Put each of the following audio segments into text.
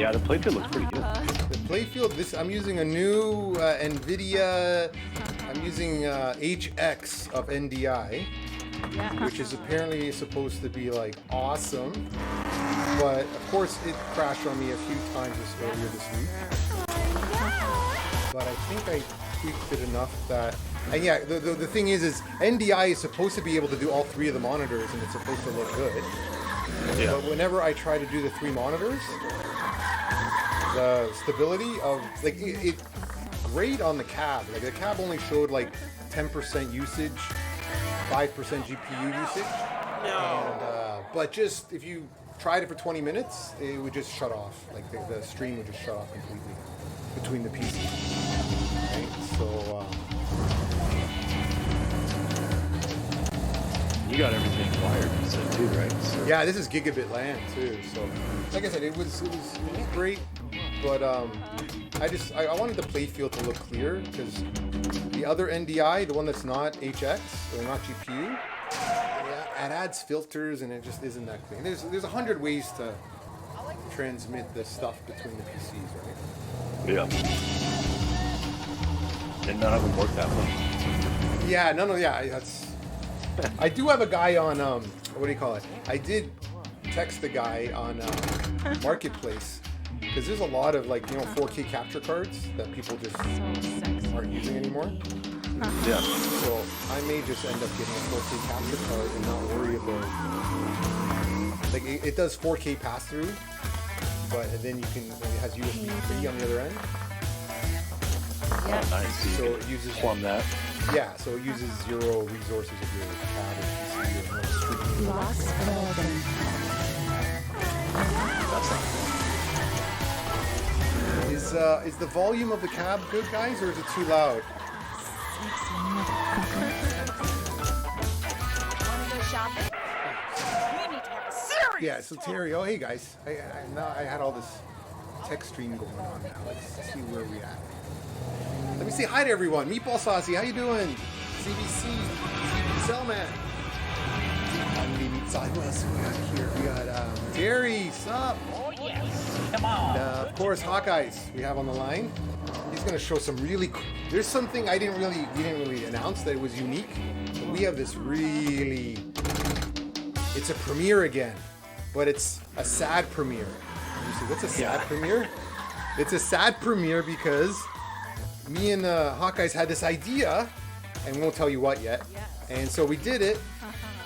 Yeah, the playfield looks pretty good. The playfield, I'm using a new NVIDIA, I'm using HX of NDI, which is apparently supposed to be like awesome. But of course it crashed on me a few times earlier this week. But I think I tweaked it enough that, and yeah, the thing is NDI is supposed to be able to do all three of the monitors and it's supposed to look good. Yeah. But whenever I try to do the three monitors, the stability of, like, it's great on the cab. Like the cab only showed like 10% usage, 5% GPU usage. No. And, but just if you tried it for 20 minutes, it would just shut off. Like the stream would just shut off completely between the PCs. Right? So. You got everything wired, you said too, right? So. Yeah, this is gigabit LAN too. So, like I said, it was great, but I wanted the playfield to look clear because the other NDI, the one that's not HX or not GPU, yeah, it adds filters and it just isn't that clean. There's 100 ways to transmit the stuff between the PCs, right? Yeah. And none of them work that well. Yeah, that's. I do have a guy on what do you call it? I did text the guy on Marketplace because there's a lot of 4K capture cards that people just aren't using anymore. Yeah. So I may just end up getting a 4K capture card and not worry about it does 4K pass through, but then it has USB 3 on the other end. Yeah. Nice. So it uses plumb that. Yeah, so it uses zero resources of your cab or PC or no streaming. Is the volume of the cab good, guys, or is it too loud? Yeah, so Terry, oh hey guys, I had all this tech stream going on now. Let's see where we at. Let me say hi to everyone. Meatball Saucy, how you doing? CBC, Cellman. Who else we got here? We got Terry, sup? Oh yes, come on. And, of course, Hawkeyes we have on the line. He's gonna show some really cool. There's something we didn't really announce that it was unique. But we have this really. It's a premiere again, but it's a sad premiere. You see, what's a sad premiere? It's a sad premiere because me and Hawkeyes had this idea, and we won't tell you what yet. Yes. And so we did it,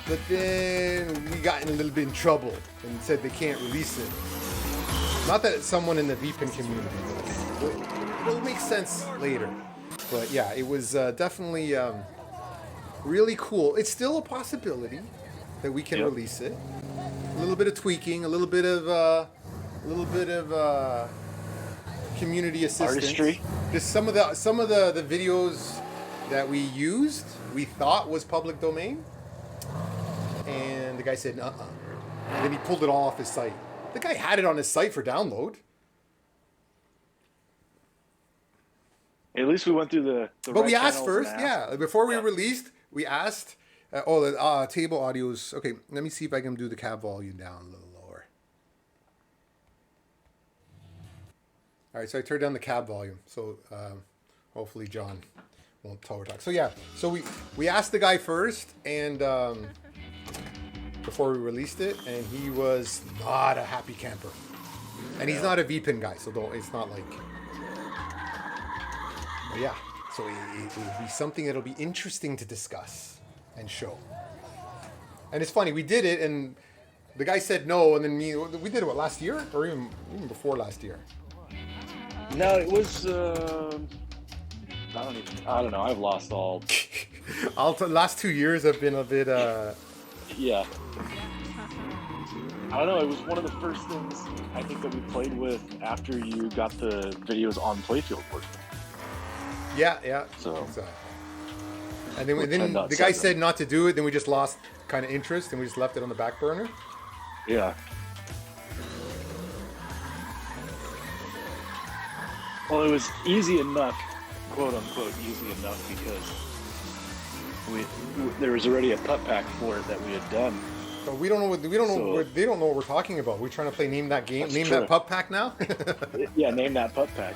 but then we got in a little bit in trouble and said they can't release it. Not that it's someone in the VPN community. It'll make sense later. But yeah, it was definitely really cool. It's still a possibility that we can release it. A little bit of tweaking, a little bit of community assistance. Artistry. Just some of the videos that we used, we thought was public domain, and the guy said, "Uh-uh." And then he pulled it all off his site. The guy had it on his site for download. At least we went through the But right we asked channels first, and yeah. Before we released, we asked. The table audio's okay. Let me see if I can do the cab volume down a little lower. All right, so I turned down the cab volume, so hopefully John won't tower talk. So yeah, so we asked the guy first, and before we released it, and he was not a happy camper, and he's not a VPN guy, so it's not like. But yeah, so it will be something that'll be interesting to discuss and show. And it's funny, we did it, and the guy said no, and then we did it last year, or even before last year. No, it was. I don't know. I've lost all. Last 2 years have been a bit. Yeah. I don't know. It was one of the first things I think that we played with after you got the videos on playfield working. Yeah. So. And then the guy said not to do it. Then we just lost kind of interest, and we just left it on the back burner. Yeah. Well, it was easy enough, quote unquote, easy enough because there was already a putt pack for it that we had done, But we don't know what they don't know what we're talking about. We're trying to play name that game, name that pup pack now. Yeah, name that pup pack.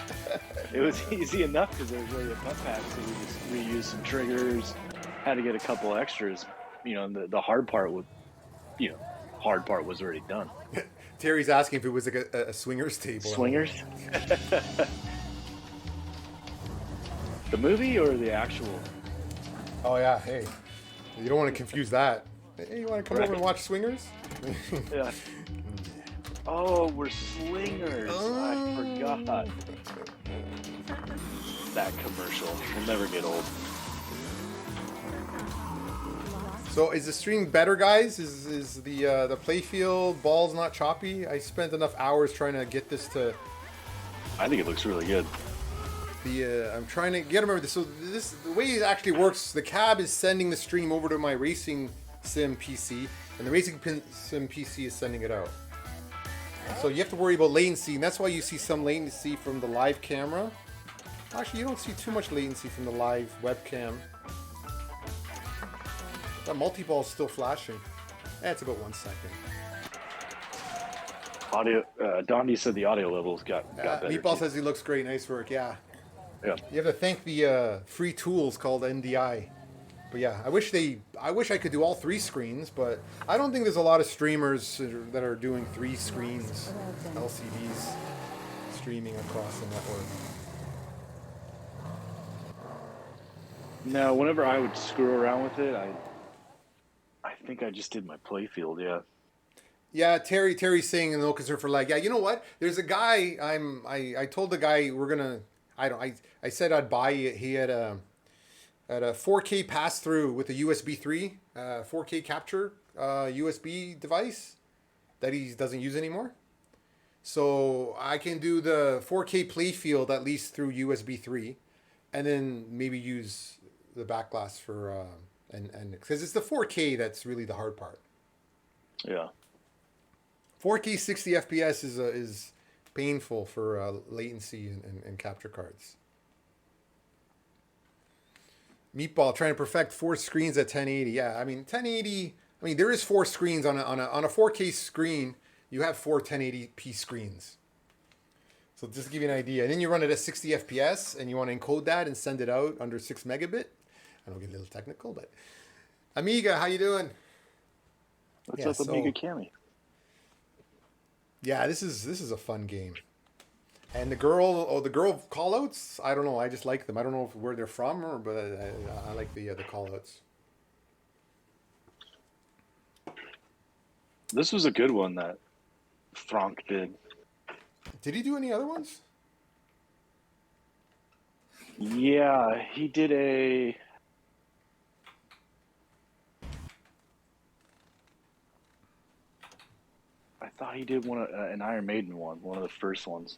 It was easy enough because it was really a pup pack, so we just reused some triggers. Had to get a couple extras. You know, the hard part was already done. Terry's asking if it was like a swingers table. Swingers? The movie or the actual? Oh yeah, hey, you don't want to confuse that. Hey, you want to come over and watch Swingers? Yeah. Oh, we're swingers. I forgot. That commercial will never get old. So is the stream better, guys? Is the playfield balls not choppy? I spent enough hours trying to get this to. I think it looks really good. I'm trying to get them. So the way it actually works, the cab is sending the stream over to my racing sim PC, and the racing sim PC is sending it out. So you have to worry about latency, and that's why you see some latency from the live camera. Actually, you don't see too much latency from the live webcam. That multi-ball is still flashing. It's about 1 second. Audio. Dondi said the audio levels got better. Meatball says he looks great. Nice work. Yeah. Yeah. You have to thank the free tools called NDI. But yeah, I wish I could do all 3 screens, but I don't think there's a lot of streamers that are doing 3 screens, LCDs, streaming across the network. No, whenever I would screw around with it, I think I just did my playfield. Yeah. Yeah, Terry's saying no concern for lag. Yeah, you know what? There's a guy. I told the guy we're gonna. I said I'd buy. He had a 4K pass through with a USB 3, 4K capture USB device that he doesn't use anymore. So I can do the 4K playfield at least through USB 3, and then maybe use the backglass for and because it's the 4K that's really the hard part. Yeah. 4K 60 FPS is painful for latency and capture cards. Meatball trying to perfect 4 screens at 1080. Yeah, I mean 1080. I mean there is 4 screens on a 4K screen. You have 4 1080p screens. So just to give you an idea, and then you run it at 60 FPS, and you want to encode that and send it out under 6 megabit. I don't get a little technical, but Amiga, how you doing? What's up, Amiga Cammy? Yeah, this is a fun game. And the girl callouts, I don't know. I just like them. I don't know where they're from, but I like the callouts. This was a good one that Frank did. Did he do any other ones? Yeah, he did a. I thought he did an Iron Maiden one of the first ones.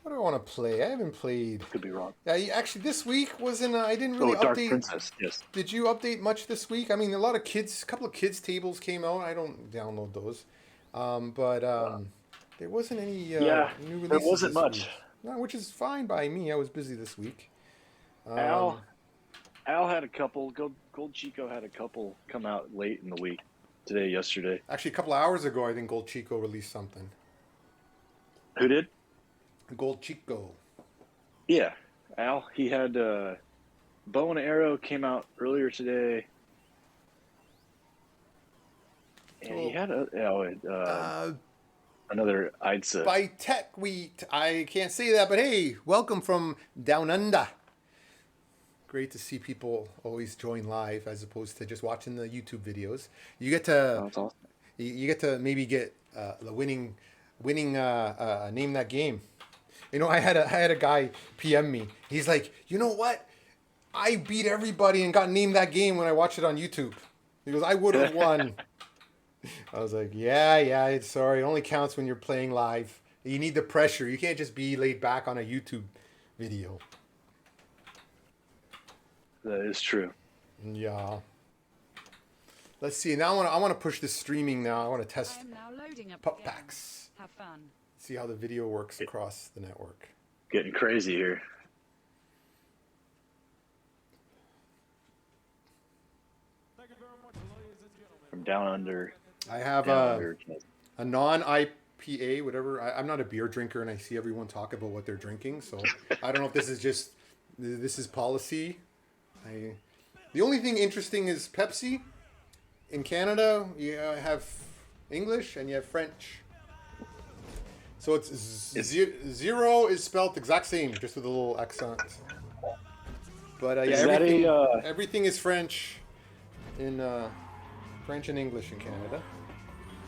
What do I want to play? I haven't played. Could be wrong. Yeah, actually, this week wasn't. I didn't really update. Dark Princess. Yes. Did you update much this week? I mean, a couple of kids tables came out. I don't download those, but there wasn't any new releases. There wasn't much. Week. No, which is fine by me. I was busy this week. Al had a couple. Gold Chico had a couple come out late in the week. Yesterday. Actually, a couple of hours ago, I think Gold Chico released something. Who did? Gold Chico. Yeah, Al. He had Bow and Arrow came out earlier today, and he had another IDSA. By Tech Wheat. I can't say that, but hey, welcome from Down Under. Great to see people always join live as opposed to just watching the YouTube videos. You get to that's awesome. You get to maybe get the winning name that game. You know, I had a guy PM me. He's like, you know what? I beat everybody and got named that game when I watched it on YouTube. He goes, I would have won. I was like, yeah. Sorry, it only counts when you're playing live. You need the pressure. You can't just be laid back on a YouTube video. That is true. Yeah. Let's see. Now I want to push this streaming now. I want to test pup packs. Have fun. See how the video works across the network. Getting crazy here. down under. I have Down under. a non-IPA, whatever. I'm not a beer drinker, and I see everyone talk about what they're drinking, so I don't know if this is policy. The only thing interesting is Pepsi. In Canada, you have English and you have French. So it's zero is spelled exact same, just with a little accent. But yeah, everything is French in French and English in Canada.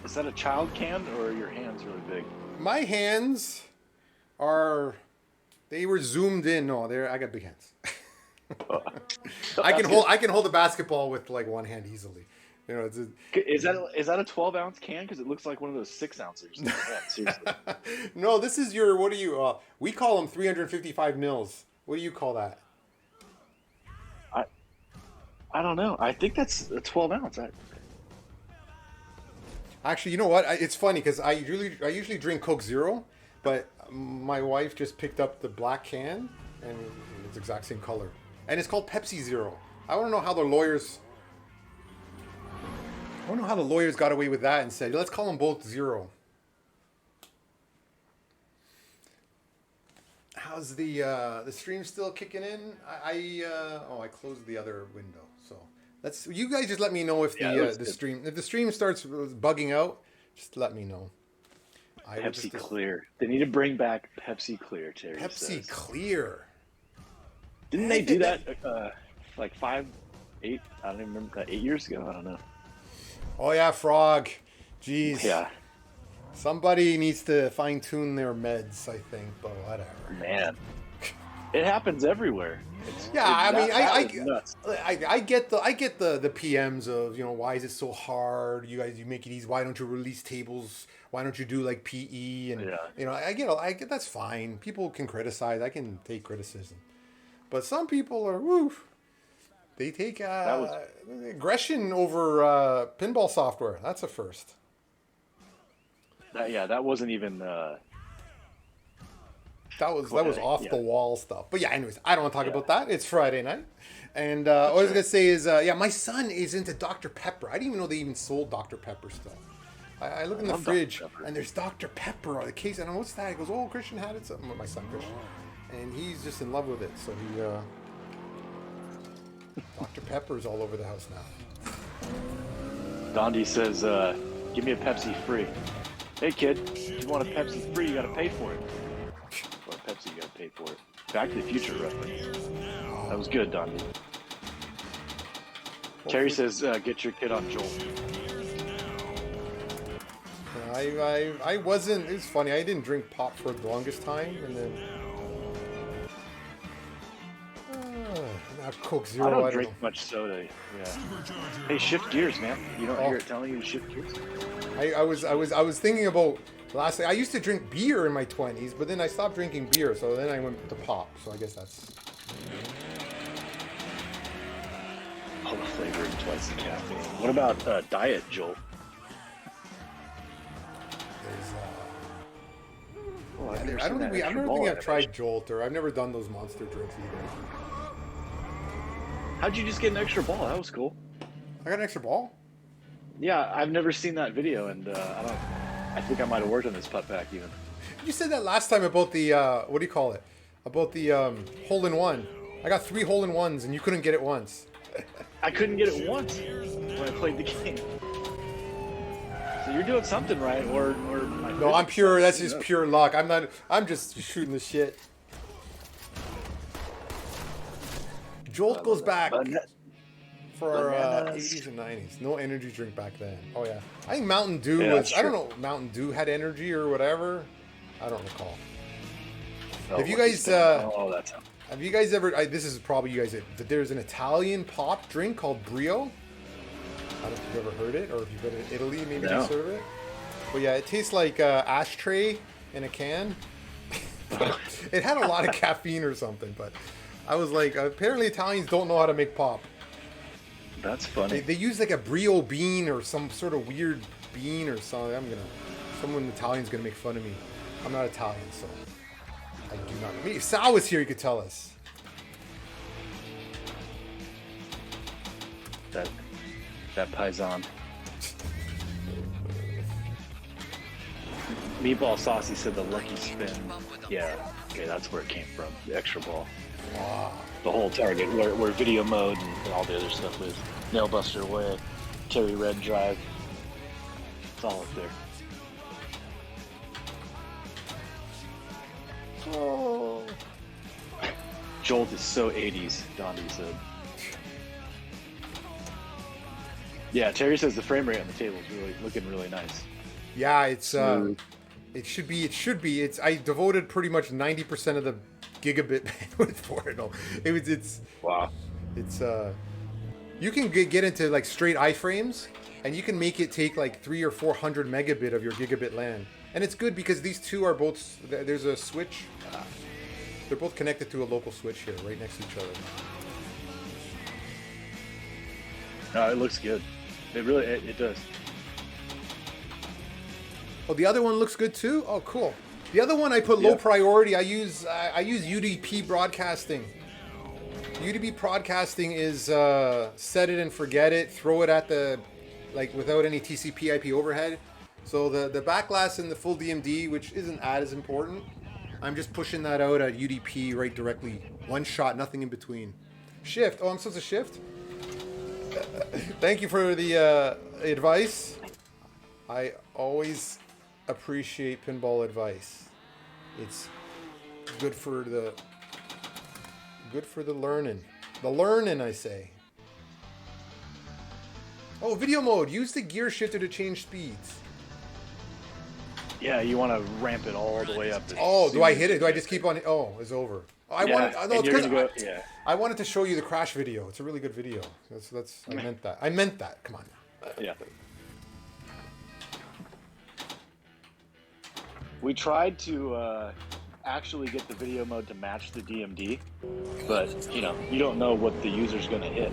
Is that a child can, or are your hands really big? My hands they were zoomed in. No, I got big hands. I can hold a basketball with like one hand easily. You know, is that a 12-ounce can? Because it looks like one of those 6-ounces. Yeah, seriously. No, this is what do you? We call them 355 mils. What do you call that? I don't know. I think that's a 12-ounce. Actually, you know what? It's funny because I usually drink Coke Zero, but my wife just picked up the black can and it's the exact same color, and it's called Pepsi Zero. I want to know how the lawyers got away with that and said, let's call them both Zero. How's the stream still kicking in? I closed the other window. So you guys just let me know if the stream starts bugging out. Just let me know. Pepsi Clear. They need to bring back Pepsi Clear, Terry Pepsi Clear. Didn't they do that like 5, 8? I don't even remember. 8 years ago. I don't know. Oh yeah, Frog. Jeez. Yeah. Somebody needs to fine tune their meds, I think, but whatever. Man, it happens everywhere. I get the PMs of, why is it so hard? You guys, you make it easy. Why don't you release tables? Why don't you do like PE? And I get that's fine. People can criticize. I can take criticism, but some people are woof. They take aggression over pinball software. That's a first. That wasn't even. That was off the wall stuff. But yeah, anyways, I don't want to talk about that. It's Friday night, and what I was gonna say is, my son is into Dr. Pepper. I didn't even know they even sold Dr. Pepper stuff. I look in the fridge and there's Dr. Pepper on the case, and I'm, what's that? He goes, "Oh, Christian had it." Something with my son Christian, and he's just in love with it. So he. Dr. Pepper's all over the house now. Dondi says, give me a Pepsi free. Hey, kid, if you want a Pepsi free, you got to pay for it. Or Pepsi, you got to pay for it. Back to the Future reference. That was good, Dondi. Terry says, get your kid on Joel. I wasn't, it's funny, I didn't drink pop for the longest time, and then... Coke Zero. I don't drink much soda. Yeah. Hey, shift gears, man. You don't hear it telling you to shift gears. I was thinking about last. I used to drink beer in my 20s, but then I stopped drinking beer, so then I went to pop. So I guess that's. All the flavor and twice the caffeine. What about diet, Joel? I don't think I've tried Jolt, or I've never done those monster drinks either. How'd you just get an extra ball? That was cool. I got an extra ball? Yeah, I've never seen that video, and I think I might have worked on this putt pack even. You said that last time about the what do you call it? About the hole-in-one. I got 3 hole-in-ones, and you couldn't get it once. I couldn't get it once when I played the game. So you're doing something right, or no, I'm pure. That's just pure luck. I'm just shooting the shit. Jolt goes back for 80s and 90s. No energy drink back then. Oh yeah, I think Mountain Dew was. I don't know. Mountain Dew had energy or whatever. I don't recall. Have you guys? Have you guys ever? This is probably you guys. There's an Italian pop drink called Brio. I don't know if you've ever heard it, or if you've been in Italy, maybe they serve it. But yeah, it tastes like ashtray in a can. It had a lot of caffeine or something, but. I was like, apparently Italians don't know how to make pop. That's funny. They use like a brio bean or some sort of weird bean or something. Someone Italian's gonna make fun of me. I'm not Italian, so I do not. If Sal was here, he could tell us. That Paisan. Meatball Saucy said the lucky spin. Yeah, okay, that's where it came from. The extra ball. Wow. The whole target, where video mode and all the other stuff is. Nailbuster away, Terry Red drive. It's all up there. Oh. Jolt is so 80s, Dondi said. Yeah, Terry says the frame rate on the table is really looking really nice. Yeah, it's Smooth. it should be. It's I devoted pretty much 90% of the gigabit bandwidth for it. No, it's Wow. it's you can get into like straight iframes, and you can make it take like 300 or 400 megabit of your gigabit LAN, and it's good because these two are both. There's a switch. They're both connected to a local switch here, right next to each other. No, it looks good. It really, it does. Oh, the other one looks good too. Oh, cool. The other one I put low priority. I use UDP broadcasting. UDP broadcasting is set it and forget it. Throw it at the without any TCP/IP overhead. So the backlash and the full DMD, which isn't as important, I'm just pushing that out at UDP right directly. One shot, nothing in between. Shift. Oh, I'm supposed to shift? Thank you for the advice. I always appreciate pinball advice. It's good for the learning. The learning, I say. Oh, video mode. Use the gear shifter to change speeds. Yeah, you want to ramp it all the way up. Oh, do I hit it? Do I just keep on? Oh, it's over. I wanted to show you the crash video. It's a really good video. I meant that. I meant that. Come on. Yeah. We tried to actually get the video mode to match the DMD, but you don't know what the user's going to hit,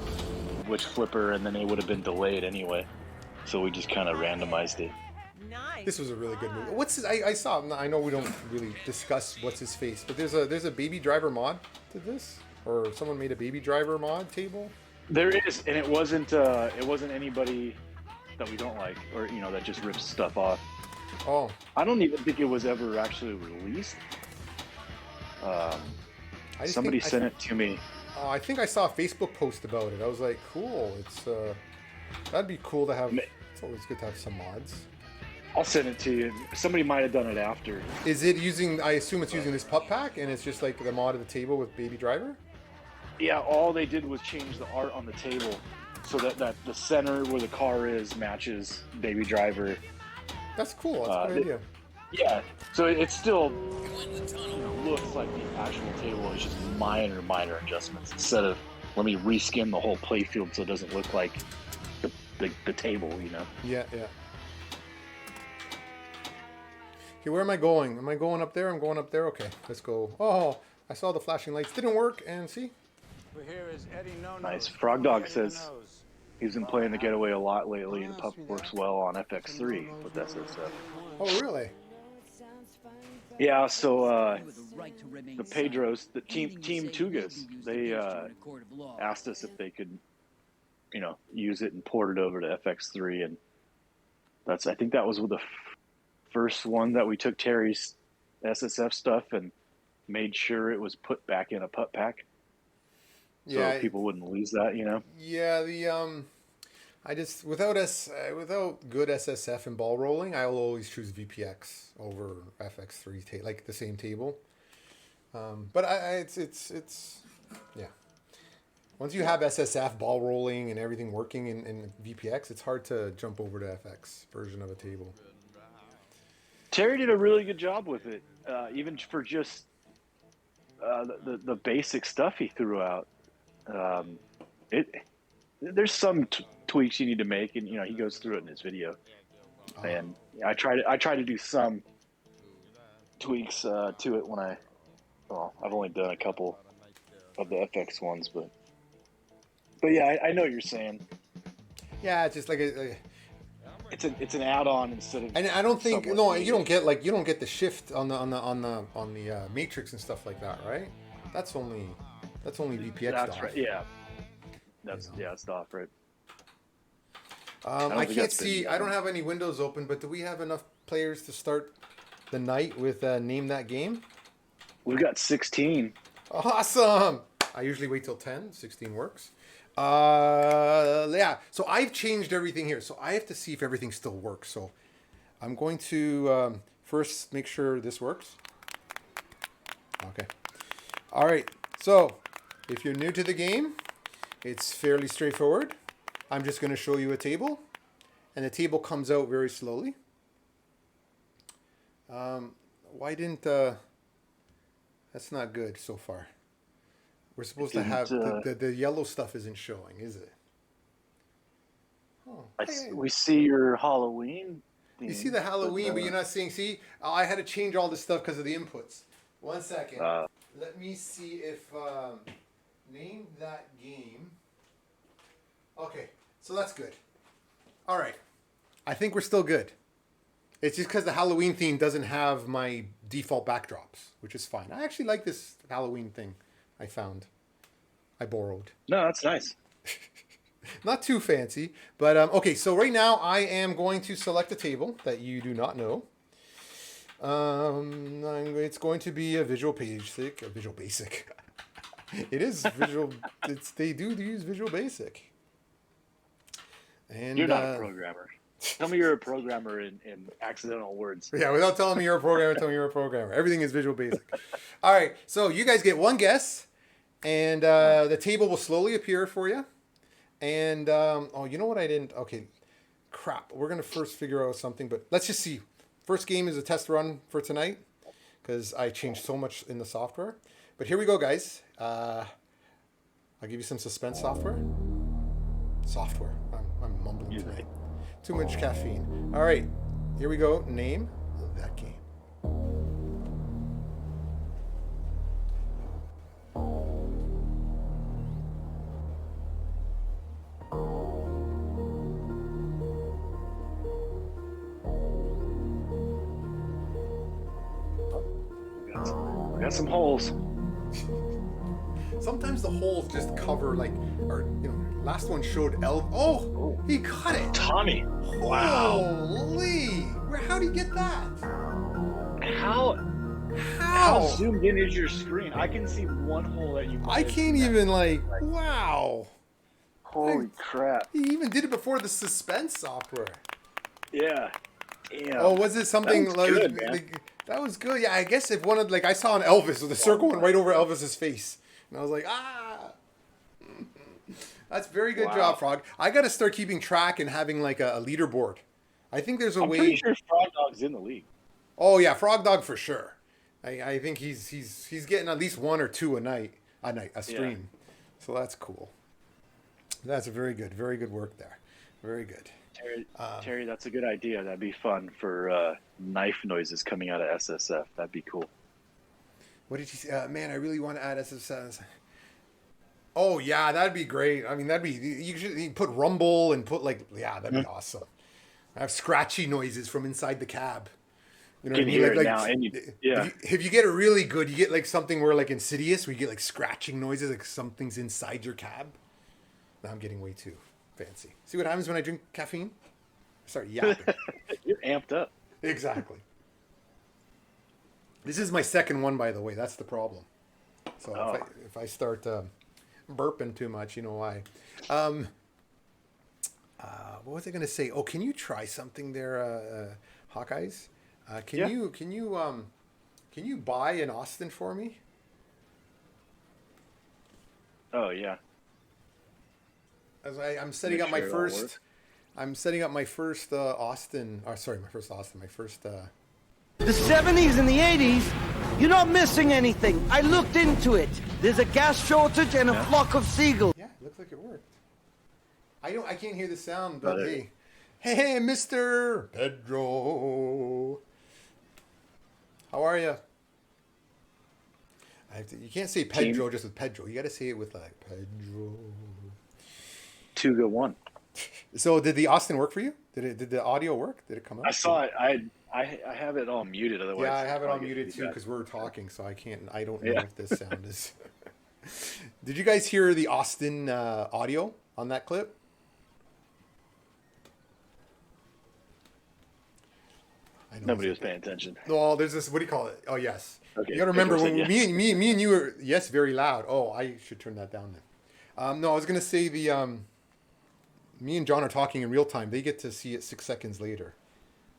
which flipper, and then it would have been delayed anyway. So we just kind of randomized it. Nice. This was a really good movie. What's his, I saw. I know we don't really discuss what's his face, but there's a Baby Driver mod to this, or someone made a Baby Driver mod table. There is, and it wasn't anybody that we don't like, or that just rips stuff off. Oh, I don't even think it was ever actually released. Somebody sent it to me. I think I saw a Facebook post about it. I was like, cool. It's that'd be cool to have. It's always good to have some mods. I'll send it to you. Somebody might have done it after. Is it using? I assume it's using this pup pack, and it's just like the mod of the table with Baby Driver. Yeah, all they did was change the art on the table so that the center where the car is matches Baby Driver. That's cool. That's a good idea. Yeah, so it still looks like the actual table. It's just minor adjustments instead of let me reskin the whole playfield so it doesn't look like the table. Yeah. Okay, where am I going? Am I going up there? I'm going up there. Okay, let's go. Oh, I saw the flashing lights. Didn't work, and see? Nice. Frog Dog says he's been playing the Getaway a lot lately, and Pup works well on FX3 with SSF. Oh, really? Yeah, so the Pedros, the Team Tugas, they asked us if they could, use it and port it over to FX3, and I think that was the first one that we took Terry's SSF stuff and made sure it was put back in a pup pack, so people wouldn't lose that, Yeah, I just without good SSF and ball rolling, I will always choose VPX over FX3 like the same table. But it's yeah. Once you have SSF ball rolling and everything working in VPX, it's hard to jump over to FX version of a table. Terry did a really good job with it, even for just the basic stuff he threw out. There's some tweaks you need to make, and he goes through it in his video. And I try to do some tweaks to it when I've only done a couple of the FX ones, but yeah, I know what you're saying. Yeah, it's just like it's an add-on instead of. And I don't think you don't get the shift on the matrix and stuff like that, right? That's only VPX. That's right. Yeah. That's it's off, right? don't I think can't that's been see. I don't done. have any windows open, but do we have enough players to start the night with Name That Game? We've got 16. Awesome! I usually wait till 10. 16 works. Yeah, so I've changed everything here. So I have to see if everything still works. So I'm going to first make sure this works. Okay. All right. So if you're new to the game, it's fairly straightforward. I'm just going to show you a table, and the table comes out very slowly. Why didn't... that's not good so far. We're supposed to have... The yellow stuff isn't showing, is it? Oh, We see your Halloween theme. you see the Halloween, but you're not seeing... See, I had to change all this stuff because of the inputs. 1 second. Let me see if... Name That Game... Okay, so that's good. All right. I think we're still good. It's just because the Halloween theme doesn't have my default backdrops, which is fine. I actually like this Halloween thing I found. I borrowed. No, that's nice. Not too fancy, but okay. So right now I am going to select a table that you do not know. It's going to be a Visual Basic. A Visual Basic. It is Visual. They do use Visual Basic. And You're not a programmer. Tell me you're a programmer in accidental words. Yeah, without telling me you're a programmer, tell me you're a programmer. Everything is Visual Basic. All right, so you guys get one guess, and the table will slowly appear for you. And, oh, you know what I didn't? Okay, crap. We're going to first figure out something, but let's just see. First game is a test run for tonight, because I changed so much in the software. But here we go, guys. I'll give you some suspense software. I'm mumbling tonight. Too much caffeine. All right, here we go. Name that game. We got some holes. Sometimes the holes just cover last one showed Elf. Oh, he got it. Tommy. Wow. Holy. How do you get that? How zoomed in is your screen? I can see one hole that you. I can't even wow. Holy crap. He even did it before the suspense software. Yeah. Damn. Oh, was it something That was like, good, man. that was good? Yeah, I guess if one of I saw an Elvis with a circle went right over Elvis's face, and I was like, ah. That's very good job, Frog. I got to start keeping track and having a leaderboard. I think there's a way. I'm pretty sure Frog Dog's in the league. Oh yeah, Frog Dog for sure. I think he's getting at least one or two a stream. Yeah. So that's cool. That's very good work there. Very good. Terry, that's a good idea. That'd be fun for knife noises coming out of SSF. That'd be cool. What did you say? Man, I really want to add SSF. Oh yeah, that'd be great. I mean, you put rumble and put that'd be awesome. I have scratchy noises from inside the cab. You know what I mean? Hear it now, and if you get it really good, you get something where Insidious, where you get scratching noises, like something's inside your cab. Now I'm getting way too fancy. See what happens when I drink caffeine? I start yapping. You're amped up. Exactly. This is my second one, by the way. That's the problem. So if I start burping too much, you know why. What was I going to say? Oh, can you try something there, Hawkeyes? Can you buy an Austin for me? Oh yeah. As I'm setting up my first. I'm setting up my first Austin. Or sorry, my first Austin. My first. The 70s and the 80s, you're not missing anything. I looked into it. There's a gas shortage and a flock of seagulls. Yeah, it looks like it worked. I can't hear the sound, but hey, Mr. Pedro. How are you? You can't say Pedro just with Pedro. You got to say it with Pedro. 2 go 1. So did the Austin work for you? Did the audio work? Did it come up? I saw it. I have it all muted. Otherwise, yeah, I have it all muted too because we're talking, so I can't. I don't know if this sound is. Did you guys hear the Austin audio on that clip? Nobody was paying attention. No, there's this. What do you call it? Oh yes. Okay, You got to remember when yes. me and you were yes very loud. Oh, I should turn that down then. No, I was gonna say me and John are talking in real time. They get to see it 6 seconds later.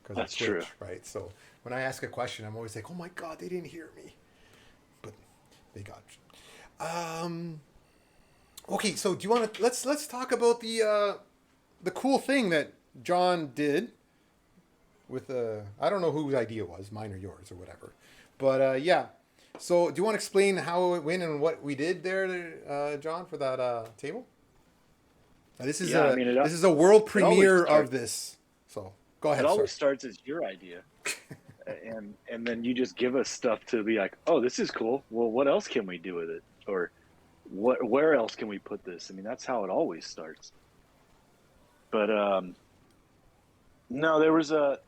Because That's Twitch, true. right? So when I ask a question, I'm always like, "Oh my God, they didn't hear me," but they got. Okay, so do you want to let's talk about the cool thing that John did with I don't know whose idea it was, mine or yours or whatever, but yeah. So do you want to explain how it went and what we did there, John, for that table? This is this is a world premiere of this. So go ahead. It always starts as your idea, and then you just give us stuff to be like, oh, this is cool. Well, what else can we do with it, or where else can we put this? I mean, that's how it always starts. But no, there was a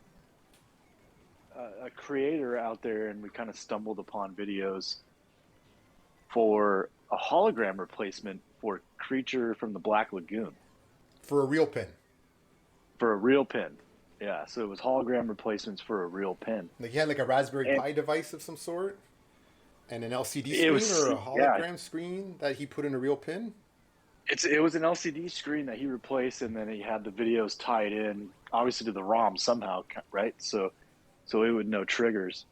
creator out there, and we kind of stumbled upon videos for a hologram replacement for Creature from the Black Lagoon. For a real pin. For a real pin. Yeah, so it was hologram replacements for a real pin. Like he had like a Raspberry Pi device of some sort? And an LCD screen or a hologram screen that he put in a real pin? It was an LCD screen that he replaced, and then he had the videos tied in, obviously to the ROM somehow, right? So it would know triggers.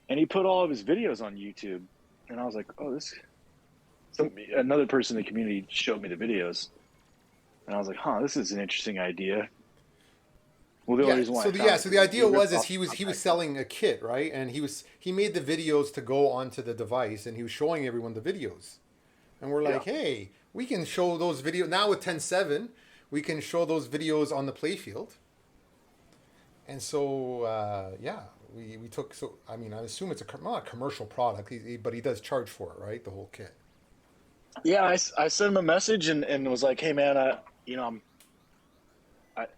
And he put all of his videos on YouTube, and I was like, oh, another person in the community showed me the videos, and I was like, this is an interesting idea. Well, the only reason why so the idea was he was selling a kit, right? And he made the videos to go onto the device, and he was showing everyone the videos. And we're like, hey, we can show those videos now with 10.7. We can show those videos on the playfield. And so we took I mean, I assume it's not a commercial product, but he does charge for it, right? The whole kit. Yeah, I sent him a message and was like, hey man,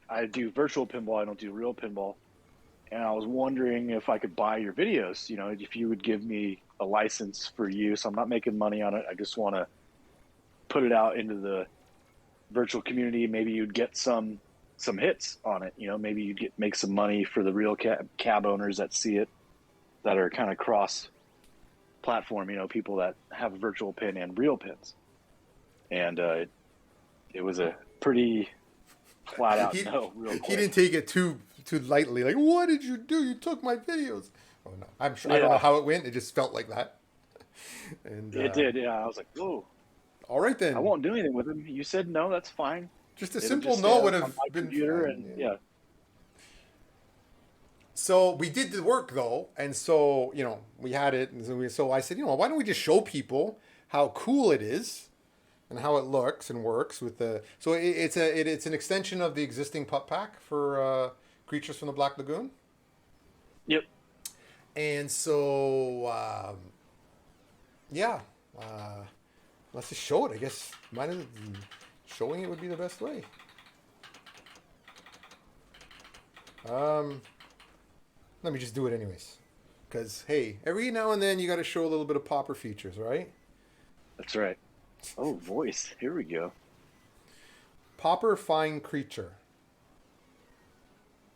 I do virtual pinball. I don't do real pinball. And I was wondering if I could buy your videos, if you would give me a license for use. I'm not making money on it. I just want to put it out into the virtual community. Maybe you'd get some hits on it. Maybe you'd make some money for the real cab owners that see it, that are kind of cross platform, people that have a virtual pin and real pins. And it was a pretty flat out no. Real quick. He didn't take it too lightly. Like, what did you do? You took my videos. Oh no, I'm sure. I don't know how it went. It just felt like that. And it did. Yeah, I was like, whoa. All right then. I won't do anything with him. You said no. That's fine. Just a simple no would have been. Computer and yeah. So we did the work though, and so we had it, and so I said, why don't we just show people how cool it is, and how it looks and works with the. So it's an extension of the existing pup pack for Creatures from the Black Lagoon. Yep. And so let's just show it. I guess showing it would be the best way. Let me just do it anyways. Because, hey, every now and then you got to show a little bit of popper features, right? That's right. Oh, voice. Here we go. Popper Fine Creature.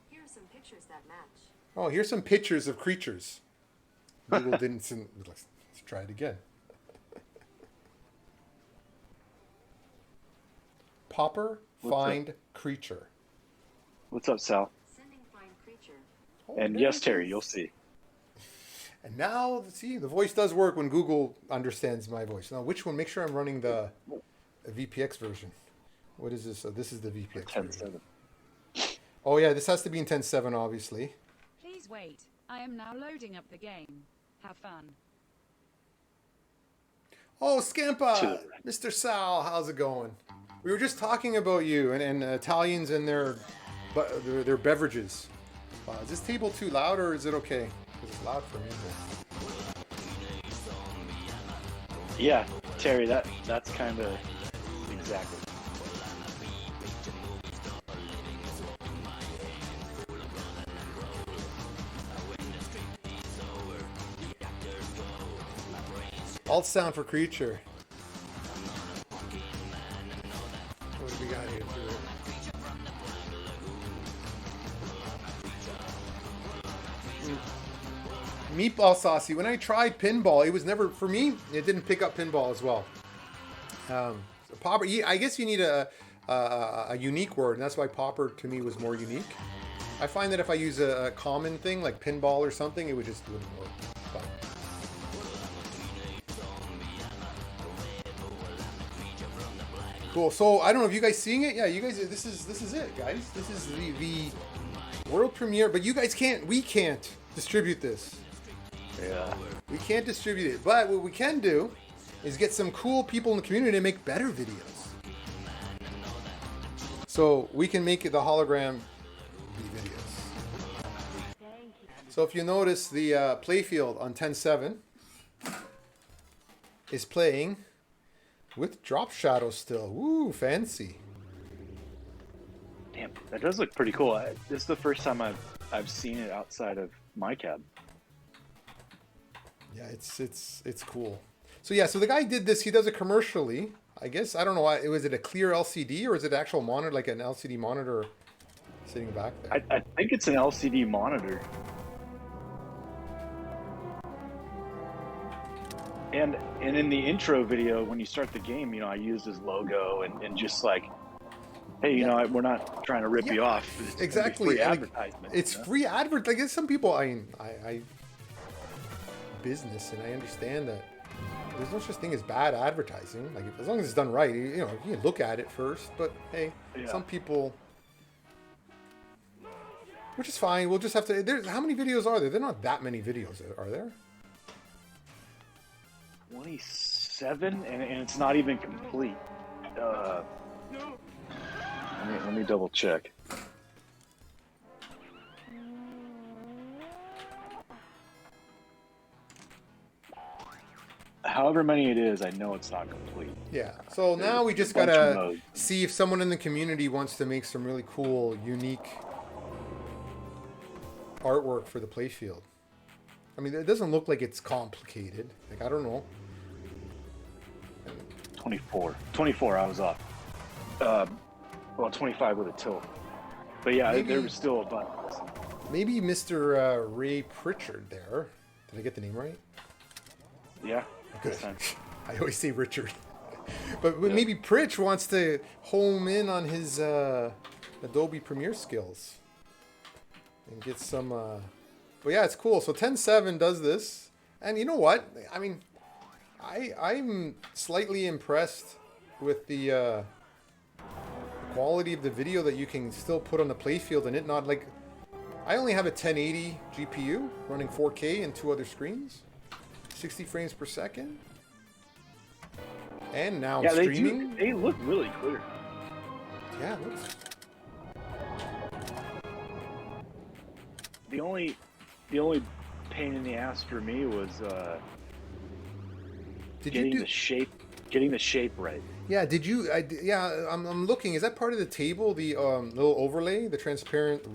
Here are some pictures that match. Oh, here's some pictures of creatures. Google didn't send... Let's try it again. Popper Find Creature. What's up, Sal? Sending Find Creature. Oh, and yes, Terry, you'll see. And now, see, the voice does work when Google understands my voice. Now, which one? Make sure I'm running the VPX version. What is this? This is the VPX version. Oh, yeah, this has to be in 10.7, obviously. Please wait. I am now loading up the game. Have fun. Oh, Scampa! Mr. Sal, how's it going? We were just talking about you and Italians and their beverages. Is this table too loud or is it okay? Because it's loud for me. Yeah, Terry, that's kind of exactly. Alt sound for creature. What do we got here? Meatball Saucy. When I tried Pinball, it was never for me. It didn't pick up Pinball as well. Popper. I guess you need a unique word, and that's why Popper to me was more unique. I find that if I use a common thing like Pinball or something, it wouldn't work. But. Cool. So I don't know if you guys seeing it. Yeah, you guys. This is it, guys. This is the world premiere. But you guys can't. We can't distribute this. Yeah. We can't distribute it. But what we can do is get some cool people in the community to make better videos. So we can make the hologram be videos. So if you notice, the playfield on 10.7 is playing with drop shadow still. Woo, fancy. Damn, that does look pretty cool. This is the first time I've seen it outside of my cab. Yeah, it's cool. So yeah, so the guy did this. He does it commercially. I guess I don't know why. Was it a clear LCD or is it an actual monitor, like an LCD monitor sitting back there? I think it's an LCD monitor. And in the intro video, when you start the game, you know, I used his logo and just like, hey, you know, we're not trying to rip you off. It's Exactly. free And advertisement. it's you know? free advert. Like some people, I business, and I understand that there's no such thing as bad advertising. Like as long as it's done right, you know, you can look at it first. But hey, some people, which is fine. We'll just have to. There's how many videos are there? There are not that many videos, are there? 27, and it's not even complete. Let me double check. However many it is, I know it's not complete. Yeah. So now we just bunch of gotta modes. see if someone in the community wants to make some really cool, unique artwork for the playfield. I mean, it doesn't look like it's complicated. Like, I don't know. 24, I was off. Well, 25 with a tilt. But yeah, Maybe- there was still a bunch. Maybe Mr. Ray Pritchard there. Did I get the name right? Yeah. Good. this time. I always say Richard. But maybe Pritch wants to home in on his Adobe Premiere skills. And get some... But yeah, it's cool. So 10.7 does this. And you know what? I mean, I'm slightly impressed with the quality of the video that you can still put on the playfield and it not like... I only have a 1080 GPU running 4K and 2 other screens. 60 frames per second. And now Yeah, streaming. they look really clear. Yeah, it looks... The only pain in the ass for me was Did getting you do... the shape right. Yeah, did you... yeah, I'm looking. Is that part of the table, the little overlay, the transparent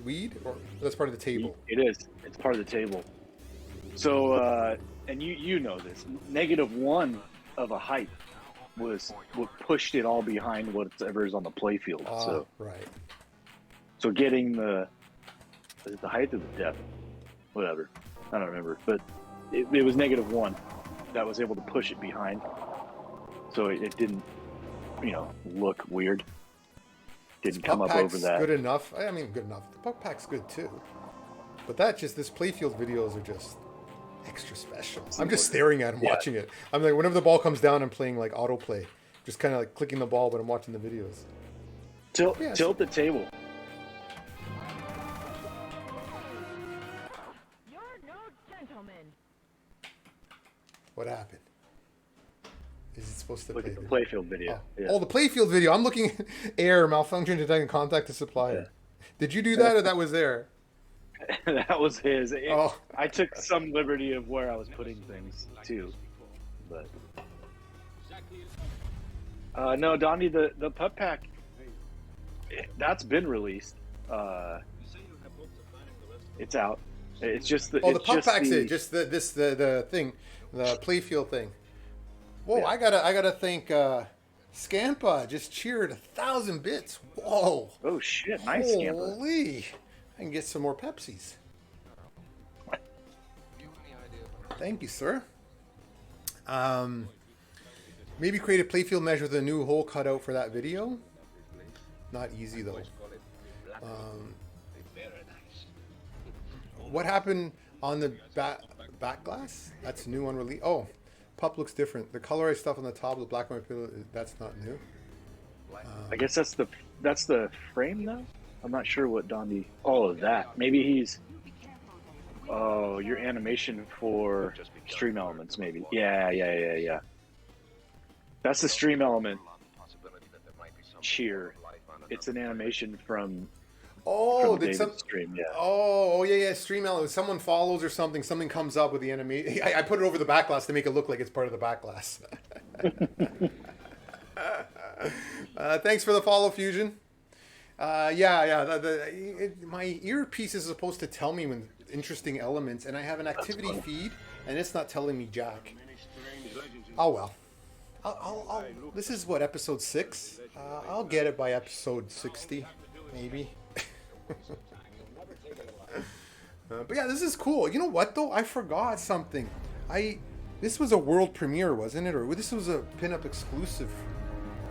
weed? Or that's part of the table? It is. It's part of the table. So, and you know this, -1 of a height was what pushed it all behind whatever's on the playfield. So right. So getting is it the height or the depth? Whatever. I don't remember. But it was -1 that was able to push it behind. So it didn't, you know, look weird. Didn't come up over that. Good enough. I mean, good enough. The puck pack's good too. But this playfield videos are just extra special. I'm just staring at him watching it. I'm like, whenever the ball comes down, I'm playing like autoplay. Just kind of like clicking the ball, but I'm watching the videos. Tilt the table. You're no gentleman. What happened? Is it supposed to Look play at the video? playfield video. Oh. Yeah. Oh, the playfield video. I'm looking at error, malfunction detecting, contact the supplier. Yeah. Did you do that or that was there? That was his. Oh. I took some liberty of where I was putting things too, but no, Donnie, the pup pack, that's been released. It's out. It's just the. Oh, the it's pup just pack's the, it. Just the thing, the playfield thing. Whoa! Yeah. I gotta thank Scampa. Just cheered 1,000 bits. Whoa! Oh shit! Nice Scamper. Holy! I can get some more Pepsis. Thank you, sir. Maybe create a playfield mesh with a new hole cut out for that video. Not easy though. What happened on the back glass? That's new on release. Oh, pup looks different. The colorized stuff on the top of the black and white pillow, that's not new. I guess that's the frame though. I'm not sure what Dondi. Oh, that maybe he's. Oh, your animation for stream elements, maybe. Yeah. That's the stream element. Cheer. It's an animation from. Oh, did some stream? Yeah. Oh, yeah. Stream element. Someone follows or something. Something comes up with the animation. I put it over the back glass to make it look like it's part of the back glass. Thanks for the follow, Fusion. Yeah. My earpiece is supposed to tell me when interesting elements, and I have an activity feed, and it's not telling me jack. Oh well. I'll this is what, episode 6? I'll get it by episode 60, maybe. But yeah, this is cool. You know what though? I forgot something. This was a world premiere, wasn't it? Or this was a PinUP exclusive,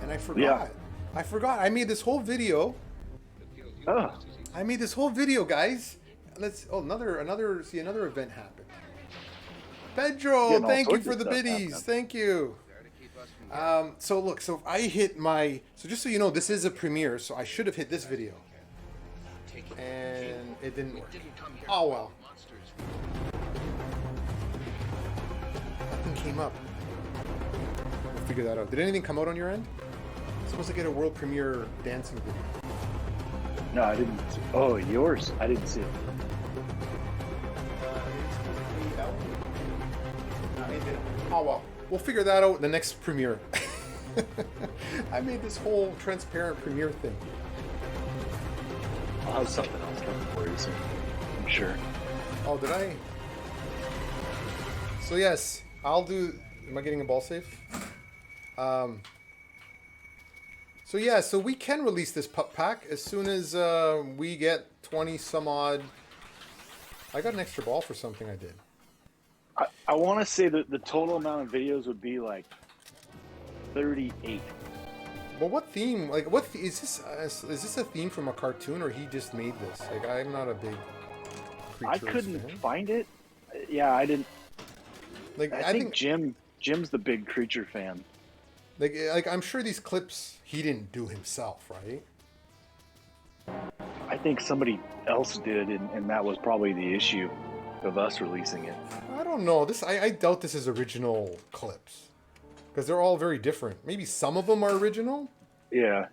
and I forgot. Yeah. I forgot. I made this whole video. Oh. I made this whole video, guys. Another event happened. Pedro, thank you for the biddies. Thank you. So I hit my. So just so you know, this is a premiere, so I should have hit this video, and it didn't work. Oh well. Nothing came up. We'll figure that out. Did anything come out on your end? I'm supposed to get a world premiere dancing video. No, I didn't. Oh, yours? I didn't see it. Oh well, we'll figure that out in the next premiere. I made this whole transparent premiere thing. I'll have something else coming for you soon. I'm sure. Oh, did I? So yes, I'll do. Am I getting a ball safe? So yeah, so we can release this pup pack as soon as we get 20 some odd. I got an extra ball for something I did. I want to say that the total amount of videos would be like 38. But what theme? Like, what is this? Is this a theme from a cartoon, or he just made this? Like, I'm not a big. I couldn't find it. Yeah, I didn't. Like, I think Jim's the big creature fan. Like I'm sure these clips he didn't do himself, right? I think somebody else did, and that was probably the issue of us releasing it. I don't know. I doubt this is original clips, because they're all very different. Maybe some of them are original. Yeah.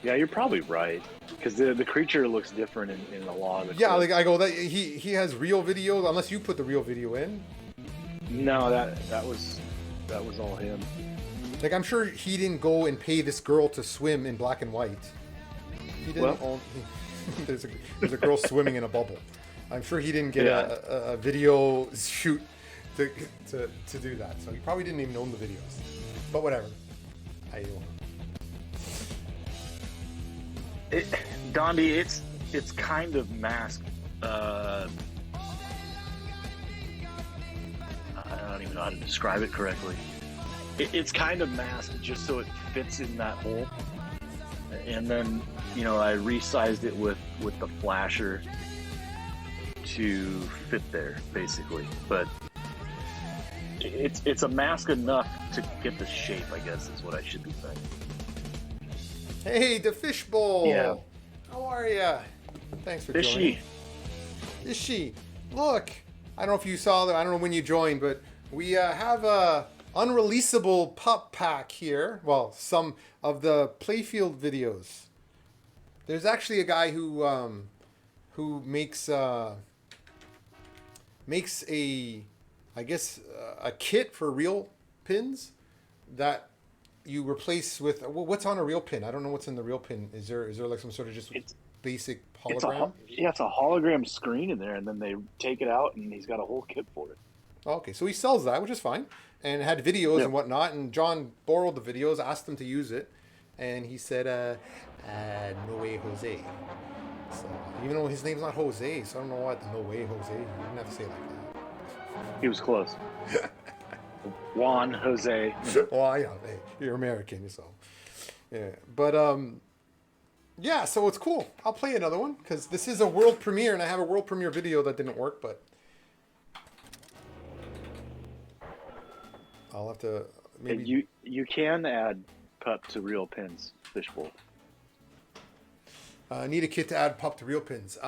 Yeah, you're probably right, because the creature looks different in a lot of the clips. Like I go that he has real videos, unless you put the real video in. No, that was all him. Like, I'm sure he didn't go and pay this girl to swim in black and white. He didn't own. There's a girl swimming in a bubble. I'm sure he didn't get a video shoot to do that. So he probably didn't even own the videos. But whatever. Dondi, it's kind of masked. I don't even know how to describe it correctly. It's kind of masked just so it fits in that hole. And then, I resized it with the flasher to fit there, basically. But it's a mask enough to get the shape, I guess, is what I should be saying. Hey, the fishbowl! Yeah. How are ya? Thanks for joining. Fishy. Fishy. Look, I don't know if you saw that. I don't know when you joined, but we have a unreleasable pup pack here. Well, some of the playfield videos. There's actually a guy who makes a kit for real pins that you replace with what's on a real pin. I don't know what's in the real pin. Is there like some sort of just basic hologram? It's a hologram screen in there, and then they take it out, and he's got a whole kit for it. Okay, so he sells that, which is fine, and it had videos and whatnot. And John borrowed the videos, asked him to use it, and he said, "No way, Jose." So even though his name's not Jose, so I don't know what. No way, Jose. You didn't have to say it like that. He was close. Juan Jose. Well, yeah, hey, you're American, so yeah. But yeah, so it's cool. I'll play another one because this is a world premiere, and I have a world premiere video that didn't work, but I'll have to maybe. And you can add pup to real pins, Fishbowl. Need a kit to add pup to real pins.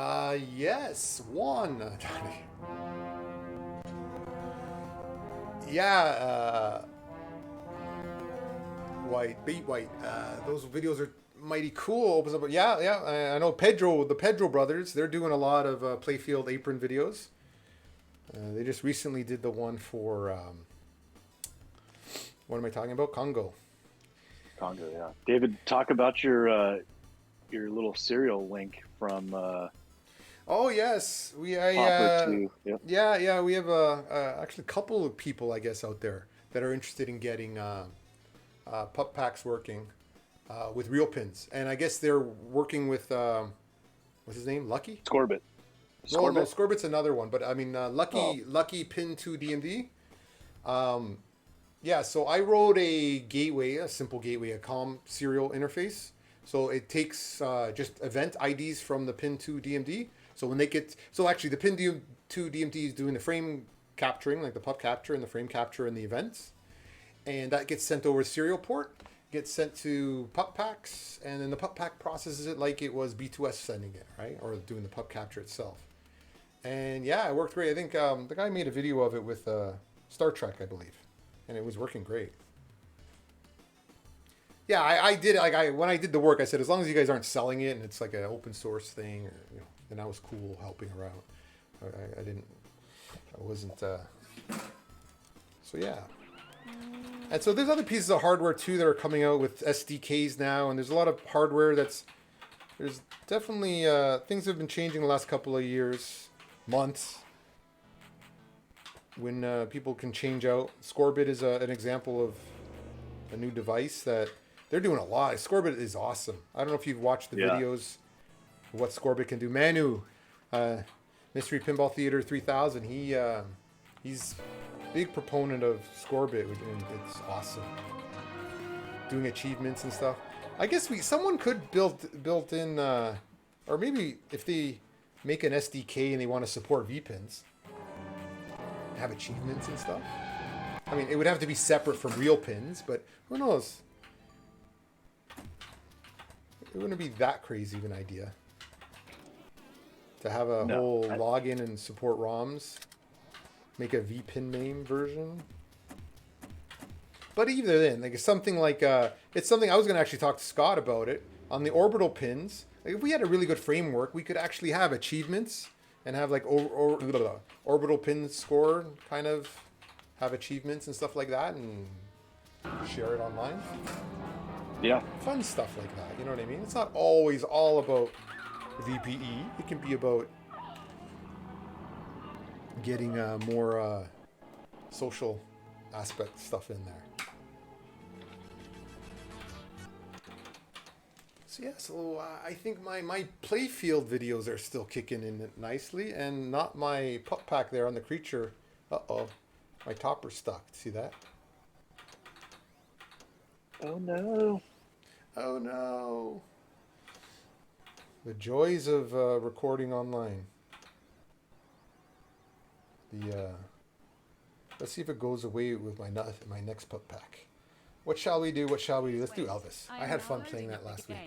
Yes, one. Yeah, Beat White. Those videos are mighty cool. Opens up, yeah. I know the Pedro brothers. They're doing a lot of playfield apron videos. They just recently did the one for what am I talking about? Congo, yeah. David, talk about your little serial link from. Oh yes, we too. Yep. Yeah. We have actually a couple of people, I guess, out there that are interested in getting pup packs working with real pins, and I guess they're working with what's his name, Lucky Scorbit. No, Scorbit's another one, but I mean Lucky Pin 2 DMD. Yeah, so I wrote a simple gateway, a COM serial interface. So it takes just event IDs from the Pin 2 DMD. So when they actually the Pin 2 DMD is doing the frame capturing, like the pup capture and the frame capture and the events. And that gets sent over to serial port, gets sent to pup packs, and then the pup pack processes it like it was B2S sending it, right? Or doing the pup capture itself. And yeah, it worked great. I think the guy made a video of it with Star Trek, I believe. And it was working great. Yeah, I did. When I did the work, I said, as long as you guys aren't selling it and it's like an open source thing, or then I was cool helping around. I wasn't. So yeah. And so there's other pieces of hardware too that are coming out with SDKs now, and there's a lot of hardware there's definitely things have been changing the last couple of years, months. When people can change out. Scorbit is an example of a new device that they're doing a lot. Scorbit is awesome. I don't know if you've watched the videos of what Scorbit can do. Manu, Mystery Pinball Theater 3000, he's a big proponent of Scorbit, and it's awesome. Doing achievements and stuff. I guess someone could built in, or maybe if they make an SDK and they want to support VPins, have achievements and stuff. I mean, it would have to be separate from real pins, but who knows? It wouldn't be that crazy of an idea to have a whole login and support ROMs, make a VPin name version. But either then, like it's something I was going to actually talk to Scott about it on the orbital pins. Like if we had a really good framework, we could actually have achievements and have like orbital pin score, kind of have achievements and stuff like that, and share it online. Yeah. Fun stuff like that. You know what I mean? It's not always all about VPE. It can be about getting more social aspect stuff in there. So yeah, I think my playfield videos are still kicking in nicely, and not my pup pack there on the creature. Uh-oh. My topper's stuck. See that? Oh no. Oh no. The joys of recording online. Let's see if it goes away with my next pup pack. What shall we do? Let's do Elvis. I had fun playing that last week.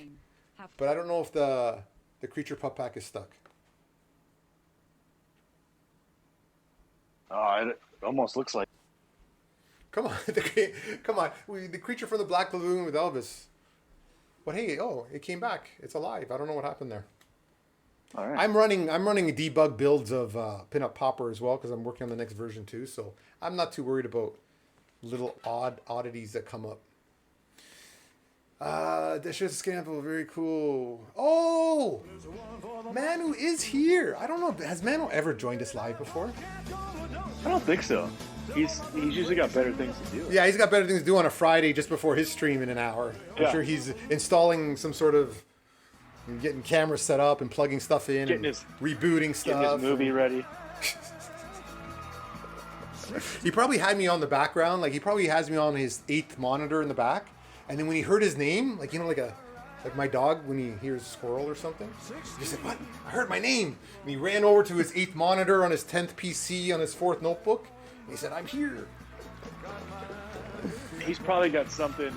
But I don't know if the creature pup pack is stuck. Oh, it almost looks like. Come on, come on. The creature from the Black Lagoon with Elvis. But hey, it came back. It's alive. I don't know what happened there. All right. I'm running debug builds of PinUP Popper as well because I'm working on the next version too. So I'm not too worried about little oddities that come up. This is Scample, very cool. Oh, Manu is here. I don't know. Has Manu ever joined us live before? I don't think so. He's usually got better things to do. Yeah, he's got better things to do on a Friday just before his stream in an hour. I'm sure he's installing some sort of, getting cameras set up and plugging stuff in, rebooting stuff, getting his movie ready. He probably had me on the background. Like he probably has me on his 8th monitor in the back. And then when he heard his name, like like my dog when he hears a squirrel or something, he said, "What? I heard my name." And he ran over to his 8th monitor on his 10th PC on his 4th notebook. And he said, "I'm here." He's probably got something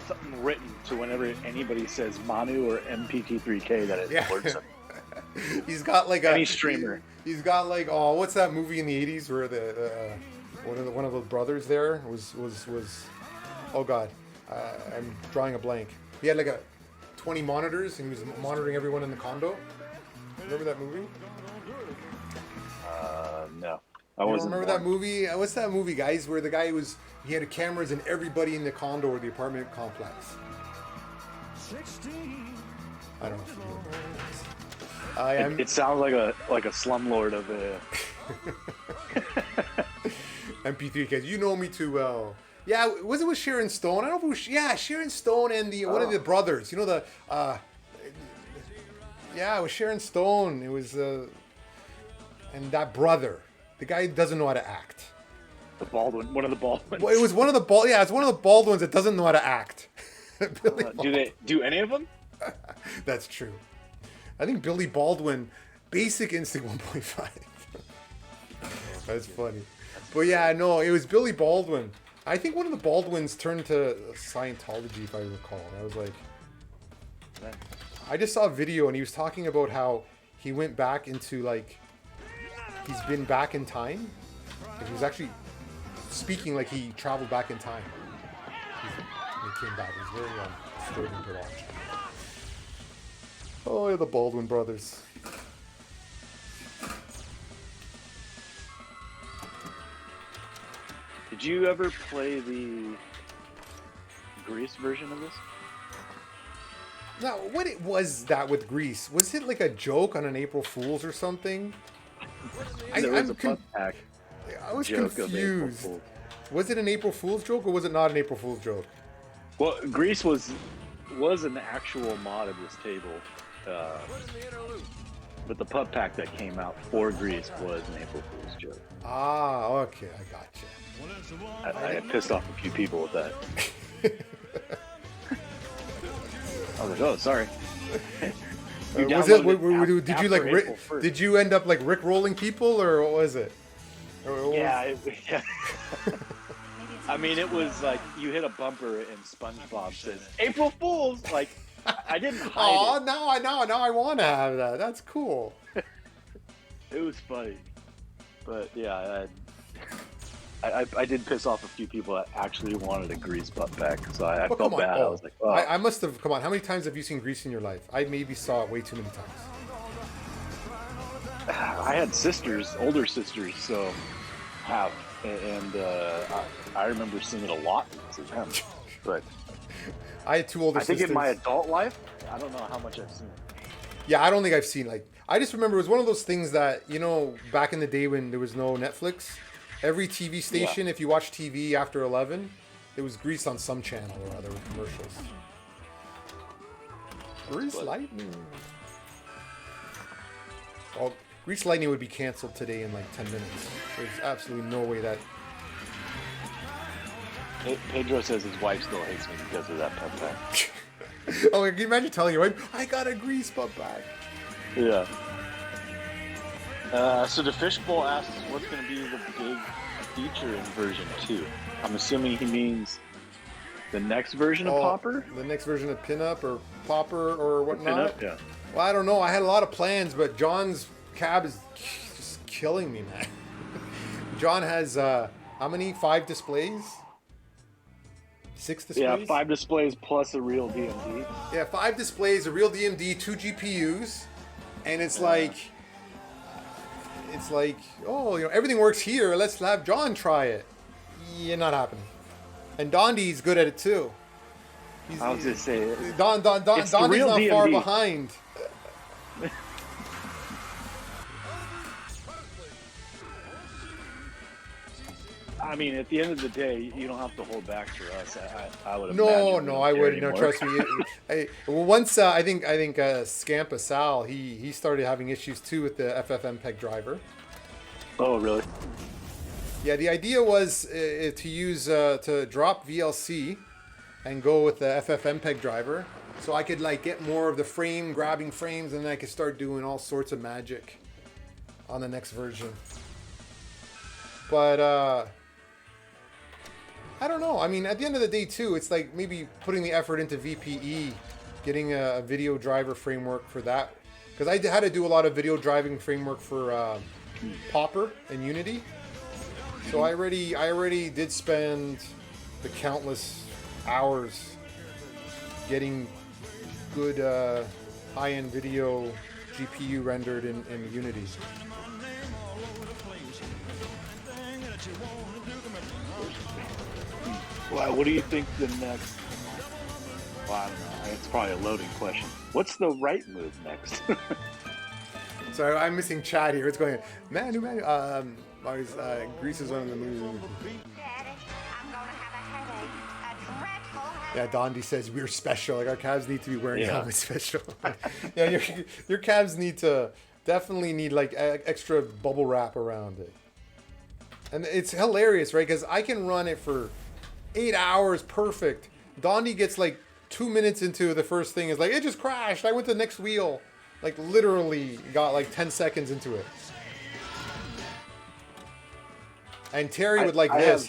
something written to whenever anybody says Manu or MPT3K that it works. He's got like any streamer. He's got like, oh, what's that movie in the 80s where the one of the brothers there was oh god, I'm drawing a blank. He had like 20 monitors and he was monitoring everyone in the condo. Remember that movie? No. I wasn't remember that movie? What's that movie, guys? Where the guy he had cameras in everybody in the condo or the apartment complex. I don't know if you remember. It sounds like a slumlord of a MP3 kids. You know me too well. Yeah, was it with Sharon Stone? I don't know if it was. Sharon Stone and one of the brothers. You know the. It was Sharon Stone. It was and that brother. The guy doesn't know how to act. The Baldwin, one of the Baldwins. Well, it was one of the it's one of the Baldwins that doesn't know how to act. Do any of them? That's true. I think Billy Baldwin, Basic Instinct 1.5. That's funny. But yeah, no, it was Billy Baldwin. I think one of the Baldwins turned to Scientology, if I recall. I was like, I just saw a video and he was talking about how he went back into like. He's been back in time. He was actually speaking like he traveled back in time. He came back. It was very disturbing to watch. Oh, yeah, the Baldwin brothers. Did you ever play the Grease version of this? Now, what it was that with Grease? Was it like a joke on an April Fool's or something? There was a pup pack. I was confused. Was it an April Fool's joke or was it not an April Fool's joke? Well, Grease was an actual mod of this table, but the pup pack that came out for Grease was an April Fool's joke. Ah, okay, I gotcha. I had pissed off a few people with that. I was like, oh, sorry. Was it? Did you like? Did you end up like Rick rolling people, or what was it? Yeah. I mean, it was like you hit a bumper and SpongeBob says April Fools. Like I didn't hide it. Oh, now I want to have that. That's cool. It was funny, but yeah, I did piss off a few people that actually wanted a Grease butt pack, so I felt bad. I was like, oh. I must have. Come on, how many times have you seen Grease in your life? I maybe saw it way too many times. I had sisters, older sisters, so and I remember seeing it a lot because of them. But I had two older sisters. I think in my adult life, I don't know how much I've seen it. Yeah, I don't think I've seen I just remember it was one of those things that, you know, back in the day when there was no Netflix, every TV station, if you watch TV after 11, it was Grease on some channel or other with commercials. Grease Lightning. Well, Grease Lightning would be canceled today in like 10 minutes. There's absolutely no way that... Pedro says his wife still hates me because of that pup pack. Oh, can you imagine telling your wife, I got a Grease pup pack? Yeah. So the Fishbowl asks, what's going to be the big feature in version 2? I'm assuming he means the next version of Popper? The next version of PinUP or Popper or whatnot? PinUP, yeah. Well, I don't know. I had a lot of plans, but John's cab is just killing me, man. John has, how many? 5 displays? 6 displays? Yeah, 5 displays plus a real DMD. Yeah, 5 displays, a real DMD, 2 GPUs, and it's like, oh, you know, everything works here. Let's have John try it. Yeah, not happening. And Dondi's good at it too. I was just saying. Dondi's not DMD. far behind. I mean, at the end of the day, you don't have to hold back for us. I would No, I wouldn't. Anymore. No, trust me. Once I think Scampa Sal, he started having issues too with the FFmpeg driver. Oh, really? Yeah, the idea was to use to drop VLC and go with the FFmpeg driver, so I could like get more of the frame grabbing frames, and then I could start doing all sorts of magic on the next version. But I don't know. I mean, at the end of the day, too, it's like maybe putting the effort into VPE, getting a video driver framework for that, because I had to do a lot of video driving framework for Popper and Unity. So I already did spend the countless hours getting good high-end video GPU rendered in Unity. Well, what do you think the next? Well, I don't know. It's probably a loading question. What's the right move next? So I'm missing Chad here. It's going, Manu. Grease is on the move. Daddy, I'm gonna have a headache. A dreadful headache. Yeah, Dondi says we're special. Like our calves need to be wearing Yeah. helmets special. Yeah, your calves definitely need like extra bubble wrap around it. And it's hilarious, right? Because I can run it for 8 hours perfect. Dondi gets like 2 minutes into the first thing, is like, it just crashed. I went to the next wheel. Like literally got like 10 seconds into it. And Terry would like this.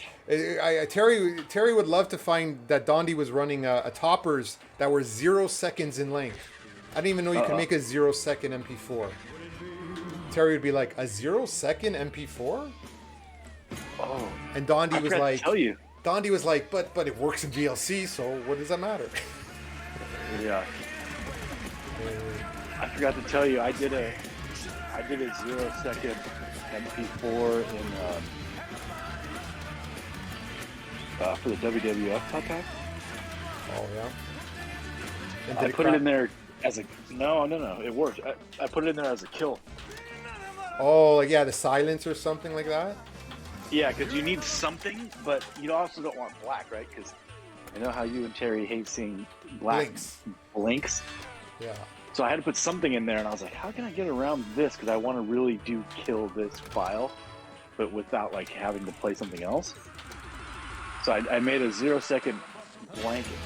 Terry would love to find that Dondi was running a toppers that were 0 seconds in length. I didn't even know you could make a 0 second MP4. Terry would be like, a 0 second MP4? Oh, And Dondi was like, tell you. Dondi was like, but it works in VLC, so what does that matter? Yeah. I forgot to tell you, I did a 0 second MP4 for the WWF Top Pack. Oh yeah. And I did put it crack? in there as a no, it worked. I put it in there as a kill. Oh, like yeah, the silence or something like that. Yeah, because you need something, but you also don't want black, right? Because I know how you and Terry hate seeing black blinks. Yeah. So I had to put something in there, and I was like, how can I get around this? Because I want to really do kill this file, but without like having to play something else. So I made a 0 second blanket.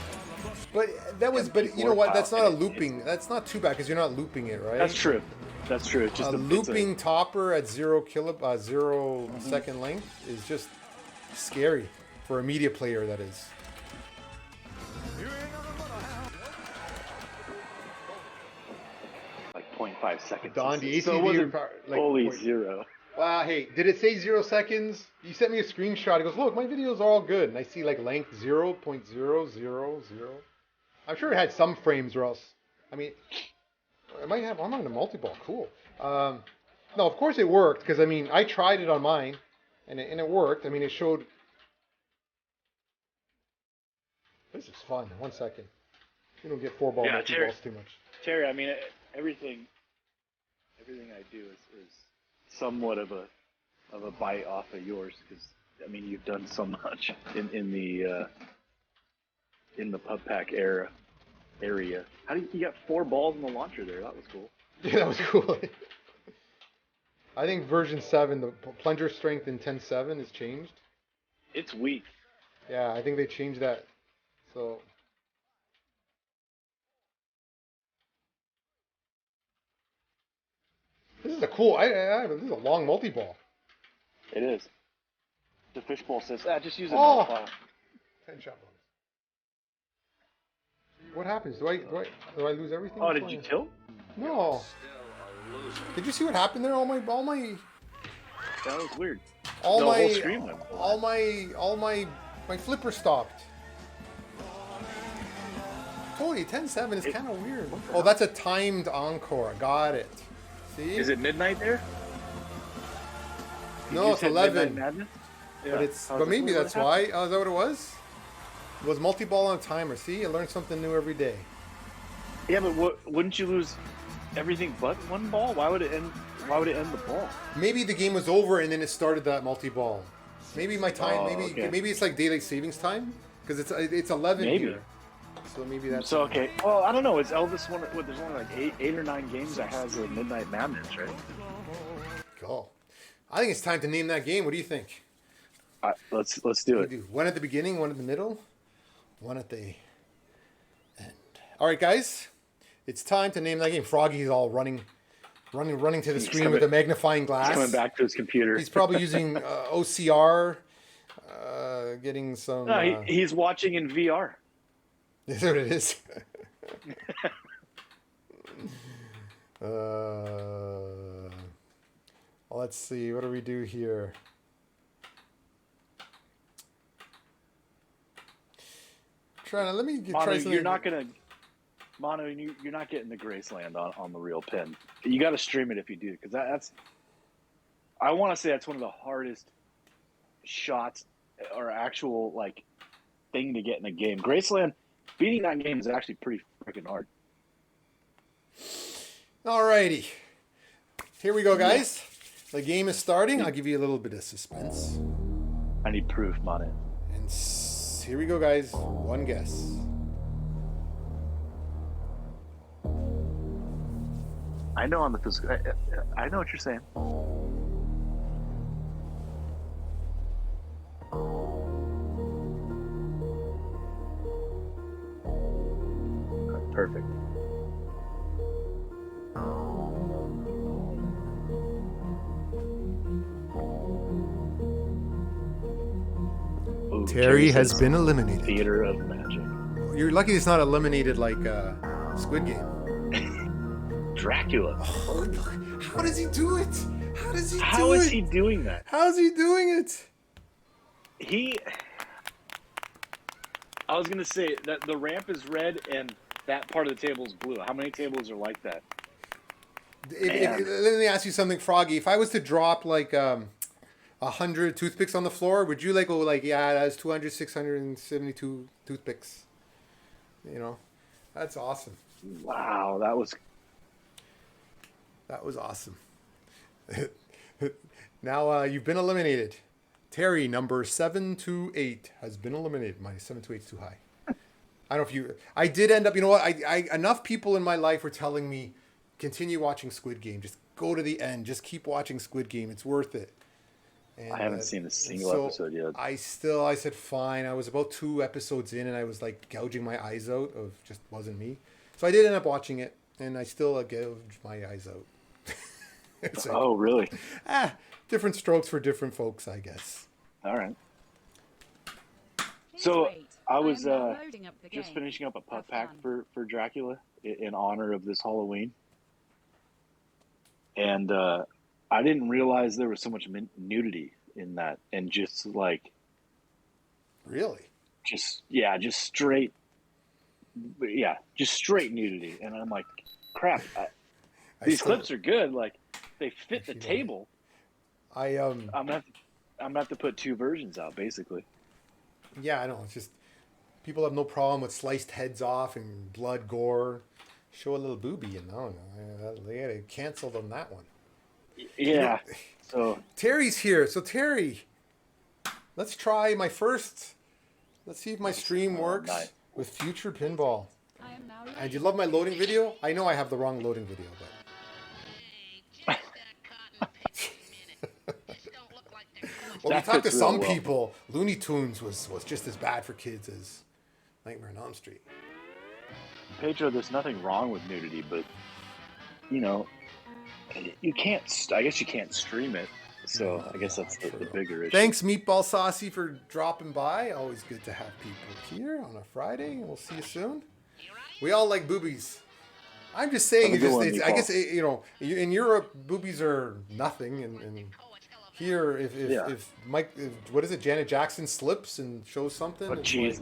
But that was, but you know what? That's not a looping. That's not too bad because you're not looping it, right? That's true. That's true. It's just a looping topper at 0 second length is just scary for a media player. That is. like 0.5 seconds. Don, the so it ACV wasn't like, fully 0. Wow, hey, did it say 0 seconds? You sent me a screenshot. He goes, look, my videos are all good. And I see like length 0.000. I'm sure it had some frames or else. I mean, I might have, I'm on a multi-ball. Cool. No, of course it worked because, I mean, I tried it on mine and it worked. I mean, it showed. This is fun. 1 second. You don't get 4-ball multi-balls too much. Terry, I mean, everything I do is somewhat of a bite off of yours because I mean you've done so much in the pub pack area. How do you got 4 balls in the launcher there? That was cool. Yeah, that was cool. I think version 7, the plunger strength in 10.7 has changed. It's weak. Yeah, I think they changed that. So. This is a cool. This is a long multi-ball. It is. The fishbowl says, just use it. Oh! 10 shot bonus. What happens? Do I lose everything? Oh, did you tilt? No. Did you see what happened there? All my. That was weird. All the my. whole screen went black. All my flipper stopped. Holy, 10.7 is kind of weird. Oh, that's a timed encore. Got it. See? Is it midnight there? No, it's 11. Madness? But Yeah. maybe that's why. Oh, is that what it was? It was multi-ball on a timer. See, I learned something new every day. Yeah, but wouldn't you lose everything but 1 ball? Why would it end? Why would it end the ball? Maybe the game was over and then it started that multi-ball. Maybe my time. Okay. Maybe it's like daylight savings time because it's 11 Maybe. here. So maybe that's. So okay. Well, I don't know. Is Elvis one? There's only like eight or 9 games that has a Midnight Madness, right? Cool. I think it's time to name that game. What do you think? Let's do We it. do one at the beginning, one in the middle, one at the end. All right, guys, it's time to name that game. Froggy's all running to the screen with a magnifying glass. He's coming back to his computer. He's probably using OCR, getting some. No, he's watching in VR. There it is. Let's see. What do we do here? Let me try Mono, something. you're not getting the Graceland on the real pin. You got to stream it if you do, because that's. I want to say that's one of the hardest shots or actual like thing to get in a game. Graceland, beating that game is actually pretty freaking hard. Alrighty, here we go, guys. The game is starting. I'll give you a little bit of suspense. I need proof, Mono. And here we go, guys. One guess. I know on the physical. I know what you're saying. Perfect. Ooh, Terry has says been eliminated. Theater of Magic. You're lucky it's not eliminated like Squid Game. Dracula. Oh, how does he do it? How does he do it? How is he doing that? How's he doing it? I was gonna say that the ramp is red and that part of the table is blue. How many tables are like that? Let me ask you something, Froggy. If I was to drop like 100 toothpicks on the floor, would you like go like, yeah, that's 672 toothpicks? You know, that's awesome. Wow, that was awesome. Now you've been eliminated. Terry, number 728, has been eliminated. My 728 is too high. I don't know if you. I did end up. You know what? I enough people in my life were telling me, continue watching Squid Game. Just go to the end. Just keep watching Squid Game. It's worth it. And, I haven't seen a single episode yet. I said fine. I was about 2 episodes in, and I was like gouging my eyes out. Of just wasn't me. So I did end up watching it, and I still gouged my eyes out. It's like, oh, really? Different strokes for different folks, I guess. All right. So Wait, I was am now loading up the just game. finishing up a pup Have pack fun. for Dracula in honor of this Halloween, and I didn't realize there was so much nudity in that, and just like Really? just straight nudity, and I'm like, crap. These clips are good. Like they fit the table. I'm gonna have to put 2 versions out, basically. Yeah, I know. It's just people have no problem with sliced heads off and blood, gore. Show a little boobie, and they gotta cancel them that one. Yeah. So Terry's here. So Terry, let's try my first. Let's see if my stream works nice. with Future Pinball. I am now And you love my loading video? I know I have the wrong loading video, but. Well, we That talked to fits real some well. people. Looney Tunes was just as bad for kids as Nightmare on Elm Street. Pedro, there's nothing wrong with nudity, but you know, you can't. I guess you can't stream it. So I guess that's the bigger issue. Thanks, Meatball Saucy, for dropping by. Always good to have people here on a Friday, and we'll see you soon. We all like boobies. I'm just saying, Have a good one, I Meatball. guess, you know, in Europe, boobies are nothing, and here, if what is it, Janet Jackson slips and shows something, Oh, jeez.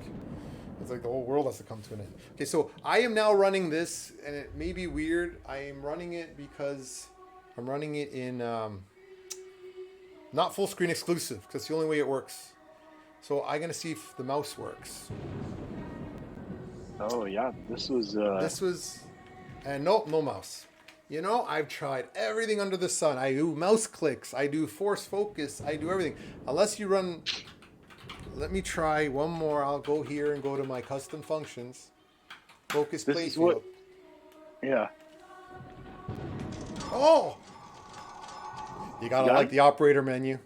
it's like the whole world has to come to an end. Okay, so I am now running this, and it may be weird. I am running it because I'm running it in not full screen exclusive, because that's the only way it works. So I'm gonna see if the mouse works. Oh yeah, this was. And nope, no mouse. You know, I've tried everything under the sun. I do mouse clicks. I do force focus. I do everything. Unless you run... Let me try one more. I'll go here and go to my custom functions. Focus This play is field. what. Yeah. Oh! You gotta Got like it? the operator menu.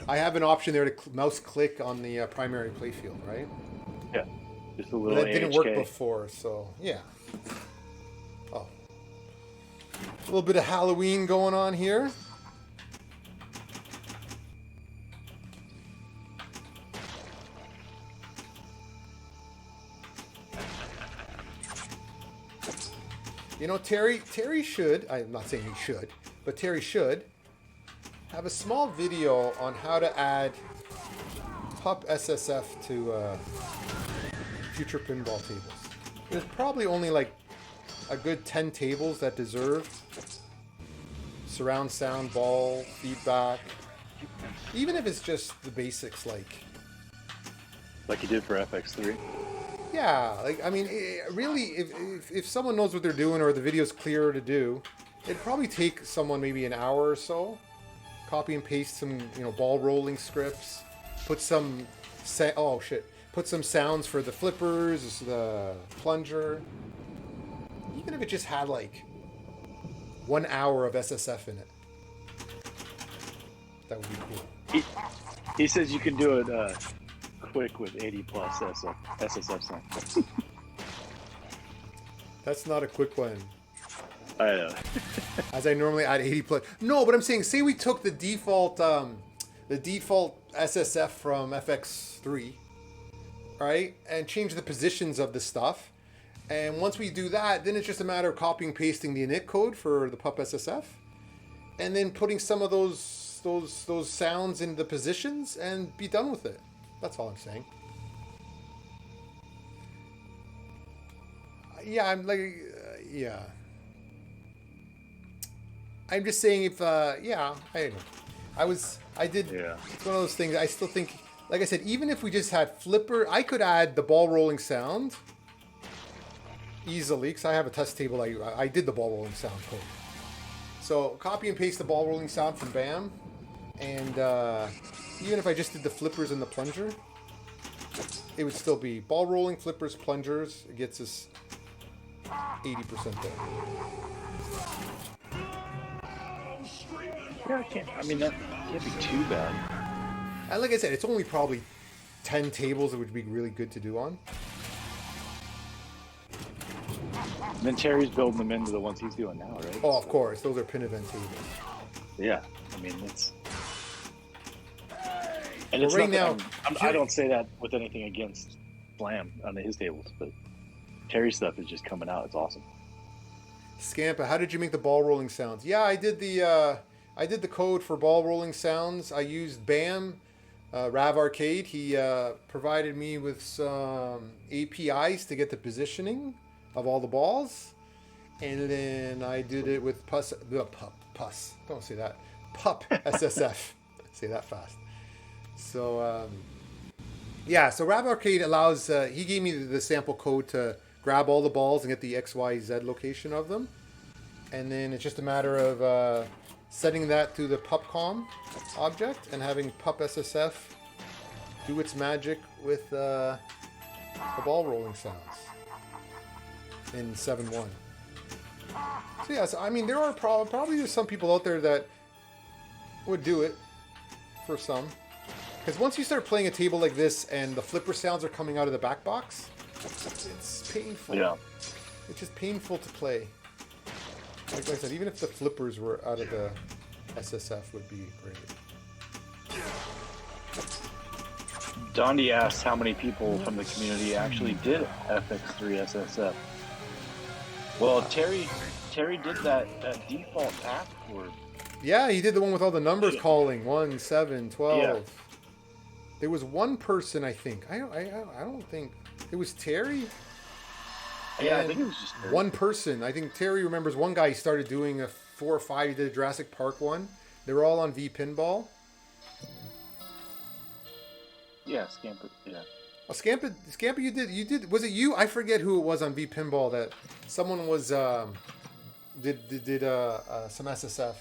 I have an option there to mouse click on the primary playfield, right? Yeah. Just a But little that didn't work AHK. before, so yeah. Oh. A little bit of Halloween going on here. You know, Terry should, I'm not saying he should, but Terry should have a small video on how to add PUP SSF to future pinball tables. There's probably only like a good 10 tables that deserve surround sound, ball, feedback, even if it's just the basics Like you did for FX3. yeah, like I mean, really, if someone knows what they're doing or the video's clearer to do, it'd probably take someone maybe an hour or so. Copy and paste some, ball rolling scripts. Put some, put some sounds for the flippers, the plunger. Even if it just had like 1 hour of SSF in it, that would be cool. He says you can do it quick with 80 plus SSF sound. That's not a quick one. I know. As I normally add 80 plus. No, but I'm saying, say we took the default SSF from FX3, right, and change the positions of the stuff. And once we do that, then it's just a matter of copying and pasting the init code for the PUP SSF, and then putting some of those sounds in the positions and be done with it. That's all I'm saying. Yeah, I'm like, yeah. I'm just saying if, yeah, I don't know. I did, Yeah. It's one of those things, I still think, like I said, even if we just had flipper, I could add the ball rolling sound easily, because I have a test table, I did the ball rolling sound code. So copy and paste the ball rolling sound from BAM, and even if I just did the flippers and the plunger, it would still be ball rolling, flippers, plungers. It gets us 80% there. Yeah, that can't be too bad. And like I said, it's only probably 10 tables that would be really good to do on. And then Terry's building them into the ones he's doing now, right? Oh, of course. Those are pin event tables. Yeah. It's... And it's right not now, I don't say that with anything against Slam on his tables, but Terry's stuff is just coming out. It's awesome. Scampa, how did you make the ball rolling sounds? Yeah, I did the code for ball rolling sounds. I used BAM, Rav Arcade. He provided me with some APIs to get the positioning of all the balls, and then I did it with PUP. Don't say that. PUP SSF. Say that fast. So yeah, so Rav Arcade allows. He gave me the sample code to grab all the balls and get the XYZ location of them, and then it's just a matter of setting that to the PUPCOM object and having PUP SSF do its magic with the ball rolling sounds in 7.1. So yes, I mean there are probably there's some people out there that would do it for some, because once you start playing a table like this and the flipper sounds are coming out of the back box, it's painful. Yeah. It's just painful to play. Like I said, even if the flippers were out of the SSF would be great. Dondi asks how many people from the community actually did FX3 SSF. Well, Terry did that default path for. Yeah, he did the one with all the numbers calling 1, 7, 12. Yeah. There was one person, I think. I don't think it was Terry. Yeah, I think it was just Terry. One person. I think Terry remembers one guy. He started doing a 4 or 5. He did a Jurassic Park one. They were all on V Pinball. Yeah, Scamper. Yeah. Oh, Scamper, you did. Was it you? I forget who it was on V Pinball that someone was did some SSF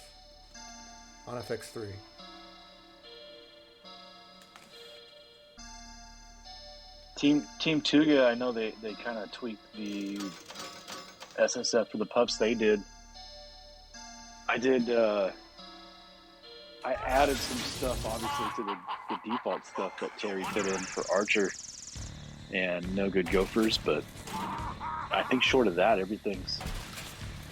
on FX3. Team Tuga, I know they kind of tweaked the SSF for the pups they did. I did. I added some stuff, obviously, to the default stuff that Terry put in for Archer and No Good Gophers, but I think short of that, everything's.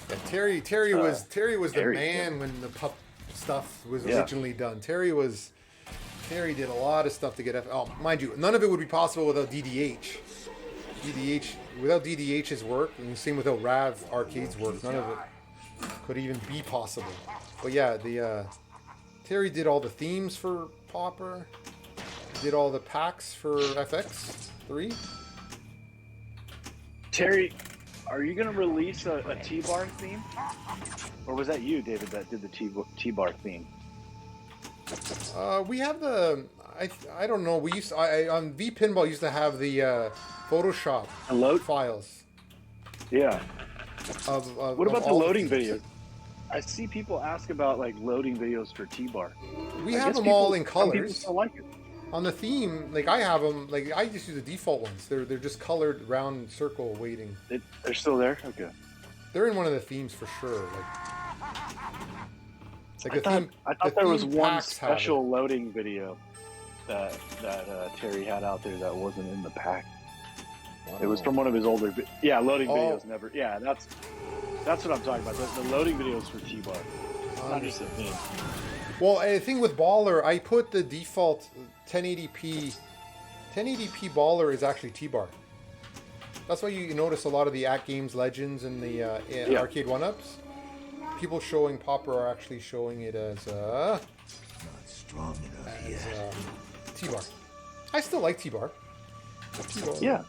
Yeah, Terry was the man when the pup stuff was originally done. Terry did a lot of stuff to get mind you, none of it would be possible without DDH. Without DDH's work, and same without Rav Arcade's work, none of it could even be possible. But yeah, Terry did all the themes for Pauper, did all the packs for FX3. Terry, are you going to release a T-Bar theme? Or was that you, David, that did the T-Bar theme? We have the... I don't know. We used on V Pinball used to have the Photoshop files. Yeah. What about the loading videos? videos? I see people ask about like loading videos for T-Bar. We have them all in Some people colors. still like it. On the theme, like I have them, like I just use the default ones. They're just colored round circle weighting. They're still there? Okay. They're in one of the themes for sure. I thought there was one special loading video that Terry had out there that wasn't in the pack. Wow. It was from one of his older, loading videos. Never, that's what I'm talking about. The loading videos for T-Bar, not just a theme. Well, the thing with Baller, I put the default 1080p Baller is actually T-Bar. That's why you notice a lot of the At Games Legends and the Arcade 1-Ups. People showing Pauper are actually showing it as T-Bar. I still like T-Bar. Yeah.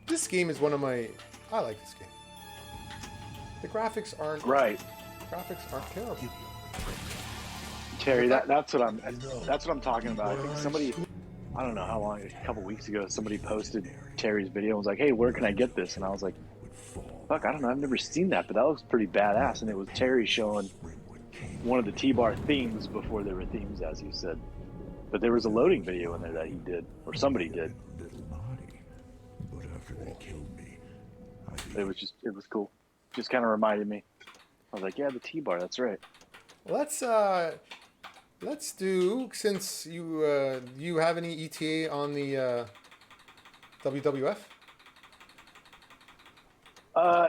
This game is one of my... I like this game. The graphics aren't... Right. Graphics aren't terrible. Terry, that's what I'm talking about. I think somebody, I don't know how long, a couple weeks ago, somebody posted Terry's video and was like, hey, where can I get this? And I was like, fuck, I don't know, I've never seen that, but that looks pretty badass. And it was Terry showing one of the T-Bar themes before there were themes, as you said. But there was a loading video in there that he did, or somebody did. It was cool. Just kind of reminded me. I was like, yeah, the T-Bar, that's right. Let's do, since you have any ETA on the WWF?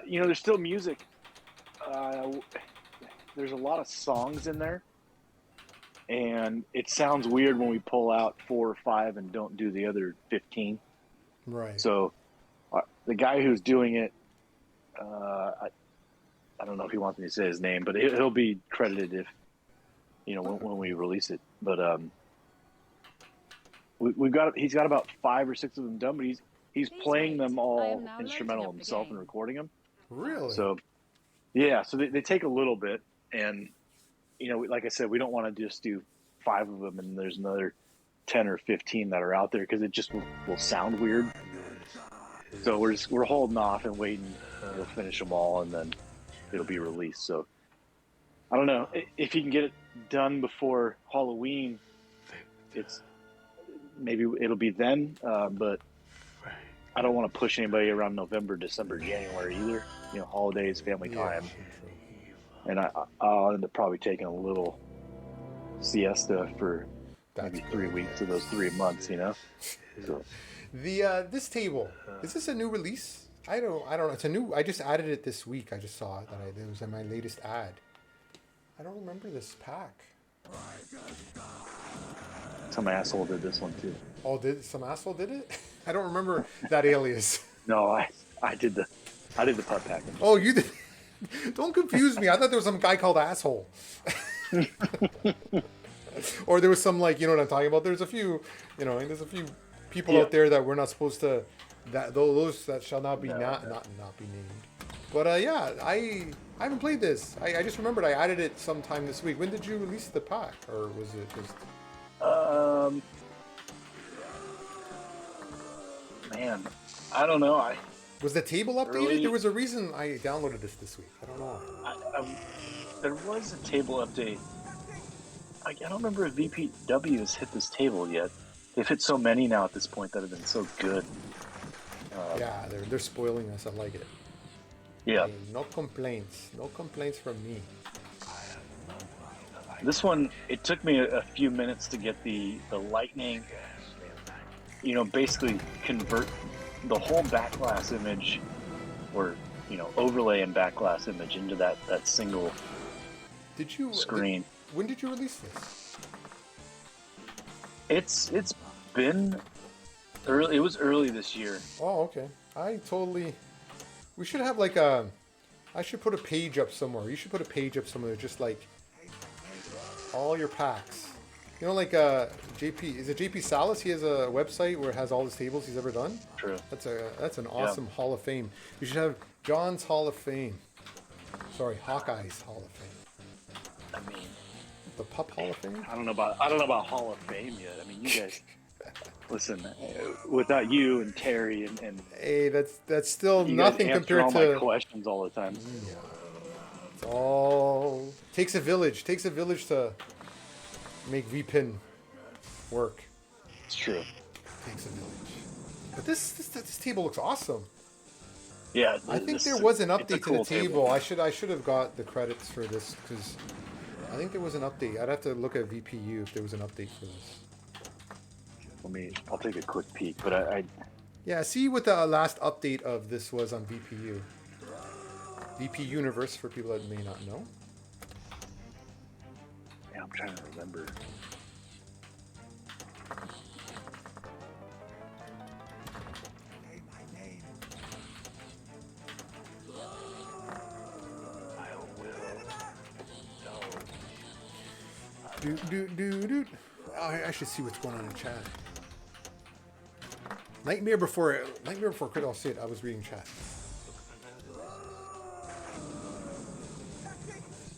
There's still music. There's a lot of songs in there, and it sounds weird when we pull out 4 or 5 and don't do the other 15. Right. So the guy who's doing it, I don't know if he wants me to say his name, but he'll be credited if, when we release it. But he's got about 5 or 6 of them done, but he's playing them all instrumental himself and recording them. Really? So, yeah. So they take a little bit, and like I said, we don't want to just do 5 of them, and there's another 10 or 15 that are out there because it just will sound weird. So we're holding off and waiting. We'll finish them all, and then it'll be released. So I don't know if you can get it done before Halloween. Maybe it'll be then, but I don't want to push anybody around November, December, January either. Holidays, family time, and I'll end up probably taking a little siesta for maybe 3 weeks of those 3 months. So this table, is this a new release? I don't know. It's a new. I just added it this week. I just saw it it was in my latest ad. I don't remember this pack. Some asshole did this one too. Oh, some asshole did it? I don't remember that alias. No, I did the putt packing. Oh, you did. Don't confuse me. I thought there was some guy called Asshole. Or there was some you know what I'm talking about. There's a few, there's a few people out there that we're not supposed to. Those that shall not be not be named. But I haven't played this. I just remembered I added it sometime this week. When did you release the pack, or was it just? Man, I don't know. Was the table updated? There was a reason I downloaded this week. I don't know. There was a table update. I don't remember if VPW has hit this table yet. They've hit so many now at this point that have been so good. Yeah, they're spoiling us. I like it. Yeah. Hey, no complaints. No complaints from me. This one, it took me a few minutes to get the lightning, basically convert the whole backglass image or, overlay and backglass image into that single screen. When did you release this? It's been early. It was early this year. Oh, okay. We should have I should put a page up somewhere. You should put a page up somewhere, just like all your packs. JP, is it JP Salas? He has a website where it has all his tables he's ever done. True. That's an awesome Hall of Fame. You should have John's Hall of Fame. Sorry, Hawkeye's Hall of Fame. I mean, the Pup Hall of Fame. I don't know about Hall of Fame yet. I mean, you guys. Listen, without you and Terry and hey, that's still you nothing guys compared all to my questions all the time. Yeah. It's all takes a village. Takes a village to make VPin work. It's true. Takes a village. But this table looks awesome. Yeah, I think there was an update to the table. I should have got the credits for this because I think there was an update. I'd have to look at VPU if there was an update for this. I'll take a quick peek, but I yeah, see what the last update of this was on VPU. VP Universe for people that may not know. I'm trying to remember. Oh, I should see what's going on in chat. Nightmare Before Crit. I'll see it. I was reading chat.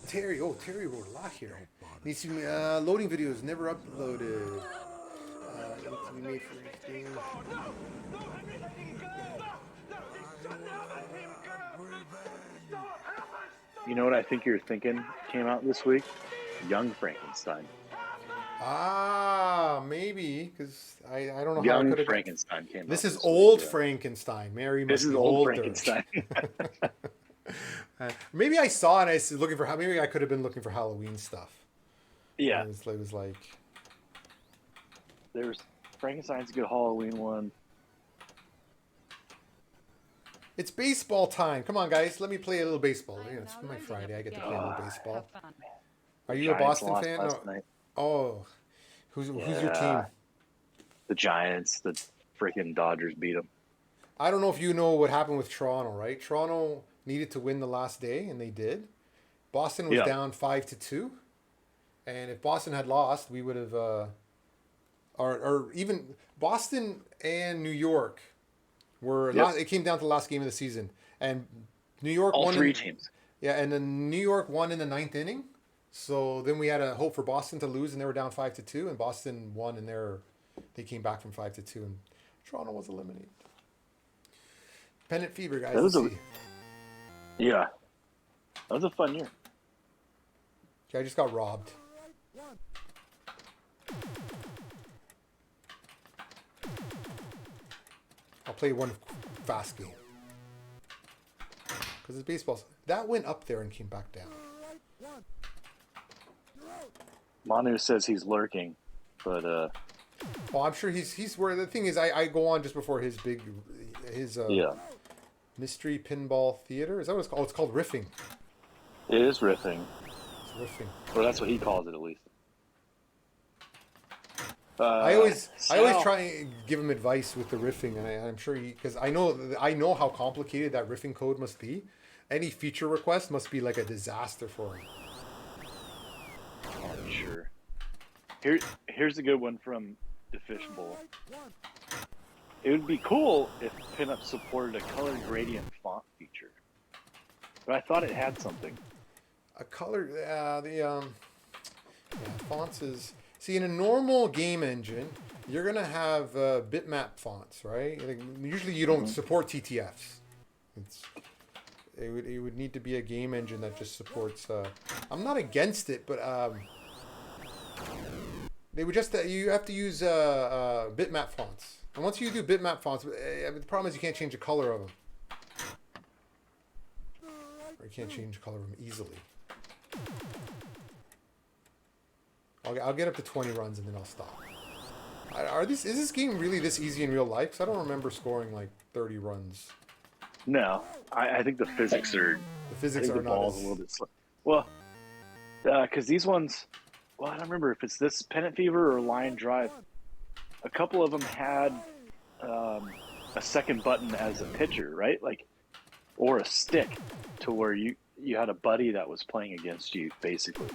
Terry wrote a lot here. Needs to be, loading videos never uploaded. Needs to be made for each thing. You know what I think you're thinking came out this week? Young Frankenstein. Ah, maybe because I don't know Young how Young Frankenstein came out. This is this old week, Frankenstein. Mary must This is be old older. Frankenstein. Maybe I saw it and I was looking for maybe I could have been looking for Halloween stuff. Yeah. It was like There's Frankenstein's a good Halloween one. it's baseball time. Come on, guys. Let me play a little baseball. It's my Friday. I get to play a little baseball. Are you a Boston fan? No. Oh, who's your team? The Giants. The freaking Dodgers beat them. I don't know if you know what happened with Toronto, right? Toronto needed to win the last day, and they did. Boston was down 5-2, and if Boston had lost, we would have, or even Boston and New York were. It came down to the last game of the season, and New York won. All three teams. Yeah, and then New York won in the 9th inning. So then we had a hope for Boston to lose, and they were down 5-2, and Boston won, and they came back from 5-2, and Toronto was eliminated. Pennant Fever, guys. Yeah, that was a fun year. Okay, I just got robbed. I'll play one fast game because it's baseball. That went up there and came back down. Manu says he's lurking, but oh, I'm sure he's where the thing is. I go on just before his mystery pinball theater. Is that what it's called? Oh, it's called riffing. It is riffing. It's riffing. Well, that's what he calls it, at least. I always try and give him advice with the riffing, and I'm sure because I know how complicated that riffing code must be. Any feature request must be like a disaster for him. I'm sure. Here's a good one from the Fishbowl. It would be cool if PinUP supported a color gradient font feature, but I thought it had something. A color, fonts is. See, in a normal game engine, you're gonna have bitmap fonts, right? Like, usually, you don't support TTFs. It would need to be a game engine that just supports. I'm not against it, but they would just you have to use bitmap fonts. And once you do bitmap fonts, the problem is you can't change the color of them. Or you can't change the color of them easily. I'll get up to 20 runs and then I'll stop. Is this game really this easy in real life? Because I don't remember scoring like 30 runs. No, I think the physics are. The physics I think are the not ball's as... a little bit slow. Well, because these ones, well, I don't remember if it's this Pennant Fever or Lion Drive. A couple of them had a second button as a pitcher, right? Like, or a stick, to where you had a buddy that was playing against you, basically.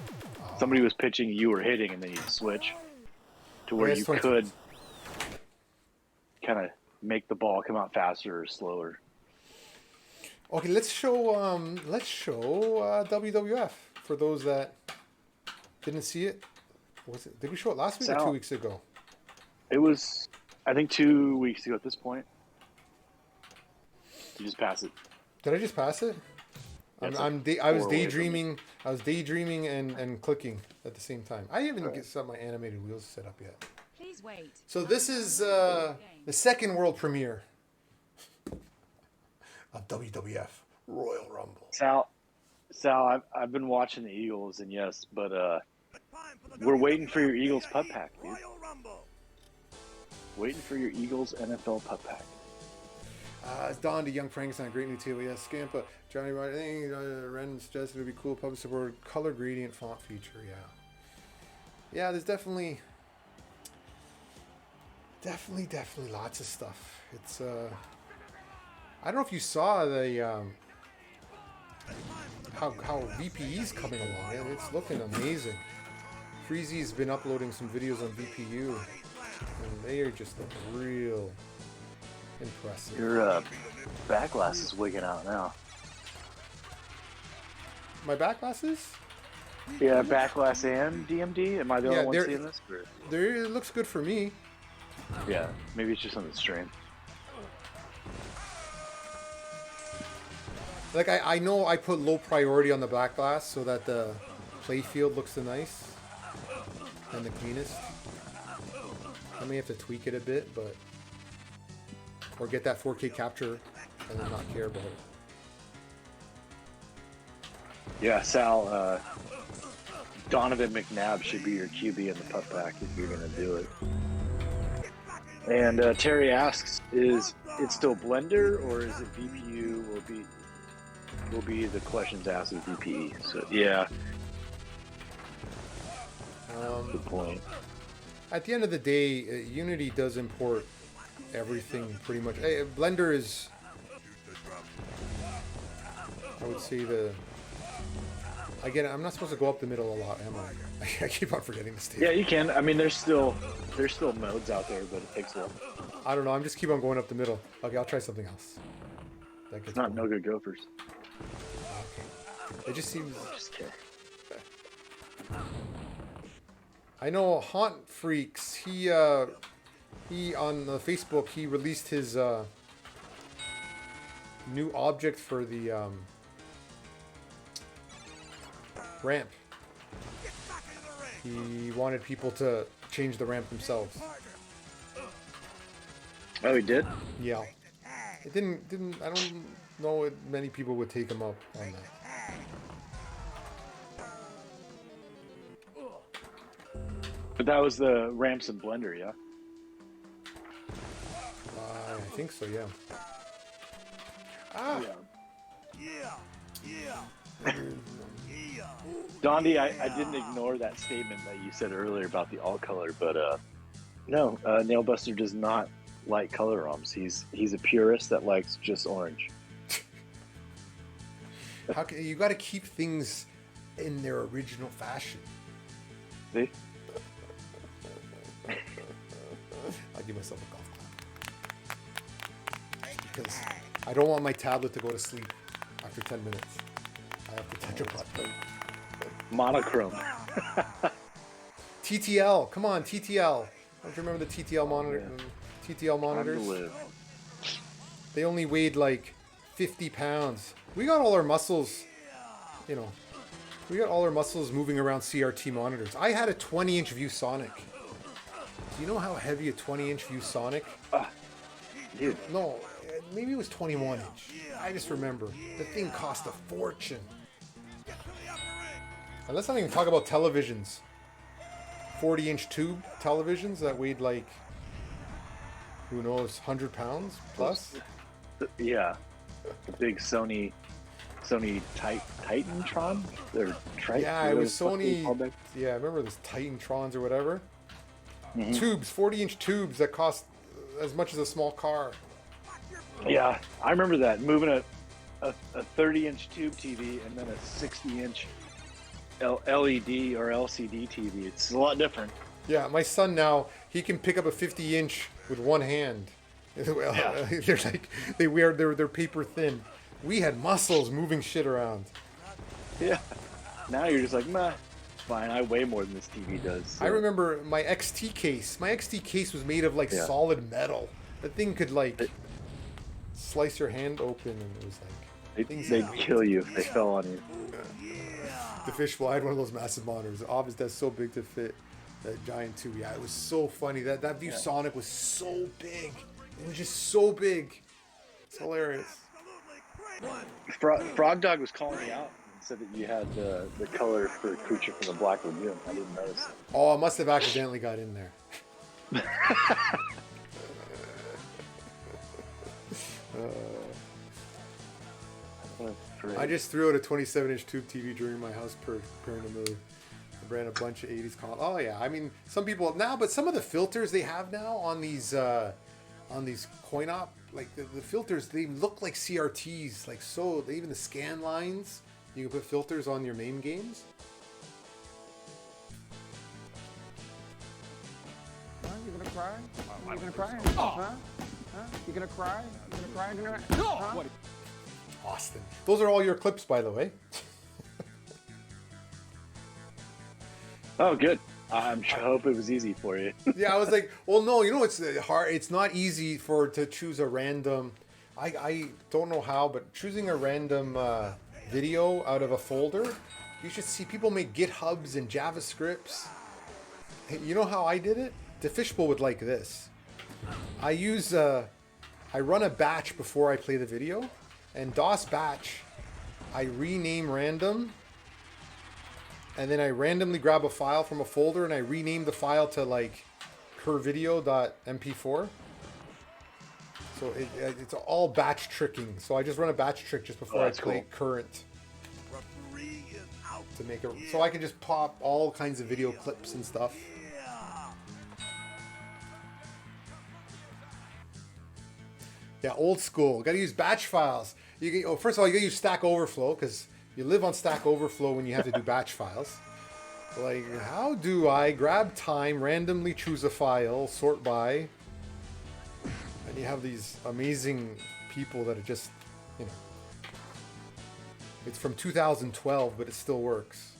Somebody was pitching, you were hitting, and then you'd switch to where you could kind of make the ball come out faster or slower. Okay, let's show WWF for those that didn't see it. Did we show it last week or 2 weeks ago? It was, I think, 2 weeks ago at this point. You just pass it. Did I just pass it? I was daydreaming. I was daydreaming and clicking at the same time. I didn't even get some of my animated wheels set up yet. Please wait. So this is the second world premiere of WWF Royal Rumble. Sal, I've been watching the Eagles, and yes, but we're waiting for your Eagles putt pack, dude. Waiting for your Eagles NFL putt pack. It's Don to Young Frankenstein, great new table. Yes, Scampa, Johnny Wright. I think Ren suggested it would be cool. Public support, color gradient font feature. Yeah, there's definitely lots of stuff. It's I don't know if you saw the how VPE's coming along. Yeah, it's looking amazing. Freezy's been uploading some videos on VPU, and they are just looking real impressive. Your back glass is wigging out now. My back glasses? Yeah, back glass and DMD. Am I the only one seeing this? It looks good for me. Yeah, maybe it's just on the stream. Like I know I put low priority on the back glass so that the play field looks the nice and the cleanest. I may have to tweak it a bit, but or get that 4K capture and then not care about it. Yeah, Sal, Donovan McNabb should be your QB in the putt pack if you're going to do it. And Terry asks, is it still Blender or is it VPU will be the questions asked with VPE? So, yeah. Good point. At the end of the day, Unity does import everything pretty much. Blender is, I would say I'm not supposed to go up the middle a lot, am I? I keep on forgetting the stage. Yeah, you can. I mean, there's still modes out there, but it takes a while. I don't know. I'm just keep on going up the middle. Okay, I'll try something else. That gets not no good gophers. Okay. It just seems. Just kidding. I know Haunt Freaks. He on Facebook he released his new object for the ramp. He wanted people to change the ramp themselves. Oh, he did? Yeah. It didn't. I don't know if many people would take him up on that. But that was the ramps and Blender, yeah? I think so, yeah. Ah! Dondi, I didn't ignore that statement that you said earlier about the all color, but no, Nailbuster does not like color ROMs. He's a purist that likes just orange. How can, you got to keep things in their original fashion. See? I'll give myself a golf clap. Because I don't want my tablet to go to sleep after 10 minutes. I have to touch a button. Monochrome. TTL, come on, TTL. Don't you remember the TTL monitor? Yeah. TTL monitors? They only weighed like 50 pounds. We got all our muscles, you know, we got all our muscles moving around CRT monitors. I had a 20-inch ViewSonic. Do you know how heavy a 20-inch ViewSonic? Dude, No, maybe it was 21-inch. I just remember. The thing cost a fortune. And let's not even talk about televisions. 40-inch tube televisions that weighed like, who knows, 100 pounds plus? yeah. The big Sony Titantron? Yeah, it was Sony. Yeah, I remember this Titantrons or whatever. Tubes, 40-inch tubes that cost as much as a small car. Yeah, I remember that. Moving a 30-inch tube TV and then a 60-inch LED or LCD TV. It's a lot different. Yeah, my son now, he can pick up a 50-inch with one hand. They're like, they're paper thin. We had muscles moving shit around. Yeah. Now you're just like, nah, fine. I weigh more than this TV does. So. I remember my XT case. My XT case was made of like solid metal. The thing could like slice your hand open, and it was like they'd kill you if they fell on you. The Fishbowl, I had one of those massive monitors. Obviously, that's so big to fit that giant tube. Yeah, it was so funny. That ViewSonic was so big. It was just so big. It's hilarious. Frog Dog was calling me out and said that you had the color for Creature from the Black Lagoon. I didn't notice. Oh, I must have accidentally got in there. I just threw out a 27-inch tube TV during my house preparing to move. I ran a bunch of 80s columns. Oh yeah, I mean some people now, but some of the filters they have now on these PinUP, like the filters, they look like CRTs. Like so, even the scan lines, you can put filters on your main games. You gonna cry? You gonna cry? Huh? You gonna cry? You gonna cry? You gonna cry? Huh? Austin. Those are all your clips, by the way. Oh, good. I hope it was easy for you. Yeah, I was like, well, no, you know, it's hard. It's not easy to choose a random. I don't know how, but choosing a random video out of a folder, you should see people make GitHubs and JavaScripts. You know how I did it? The Fishbowl would like this. I run a batch before I play the video, and DOS batch, I rename random, and then I randomly grab a file from a folder and I rename the file to like curvideo.mp4. So it's all batch tricking. So I just run a batch trick just before I play current. To make it so I can just pop all kinds of video clips and stuff. Yeah, old school. Got to use batch files. First of all, you got to use Stack Overflow because you live on Stack Overflow when you have to do batch files. Like, how do I grab time, randomly choose a file, sort by, and you have these amazing people that are just, you know, it's from 2012, but it still works.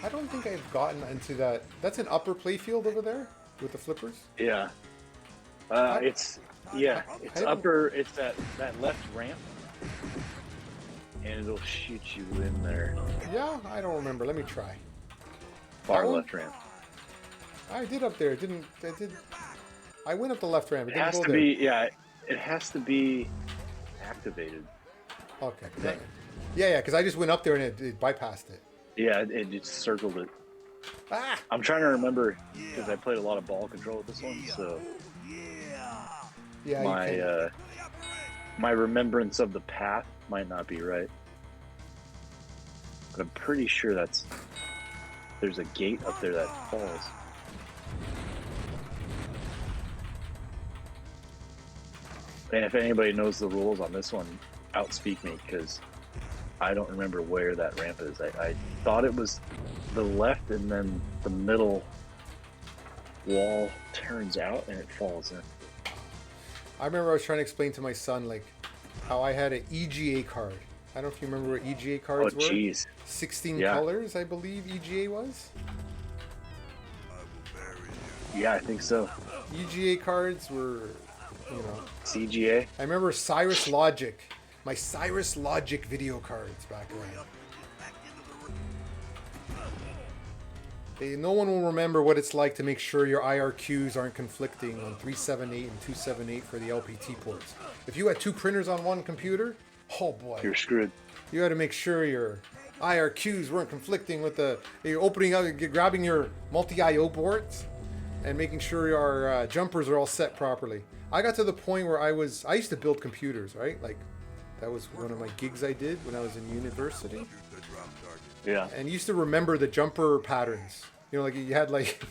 I don't think I've gotten into that. That's an upper playfield over there with the flippers? Yeah. It's upper. It's that left ramp, and it'll shoot you in there. Yeah, I don't remember. Let me try. Far left ramp. I did up there. I went up the left ramp. It has to be. Yeah, it has to be activated. Okay. Yeah, because I just went up there and it bypassed it. Yeah, it just circled it. Ah! I'm trying to remember because I played a lot of ball control with this one, so yeah, my remembrance of the path might not be right, but I'm pretty sure there's a gate up there that falls. And if anybody knows the rules on this one, outspeak me because I don't remember where that ramp is. I thought it was the left and then the middle wall turns out and it falls in. I remember I was trying to explain to my son like how I had an EGA card. I don't know if you remember what EGA cards were. Oh, jeez. 16 colors, I believe EGA was. Yeah, I think so. EGA cards were, you know. CGA? I remember Cyrus Logic. my Cyrus Logic video cards back when. Okay, no one will remember what it's like to make sure your IRQs aren't conflicting on 378 and 278 for the LPT ports. If you had two printers on one computer, oh boy, You're screwed. you had to make sure your IRQs weren't conflicting with you're opening up, grabbing your multi-IO boards and making sure your jumpers are all set properly. I got to the point where I used to build computers, right? Like, that was one of my gigs I did when I was in university. Yeah. And used to remember the jumper patterns. You know, like you had like,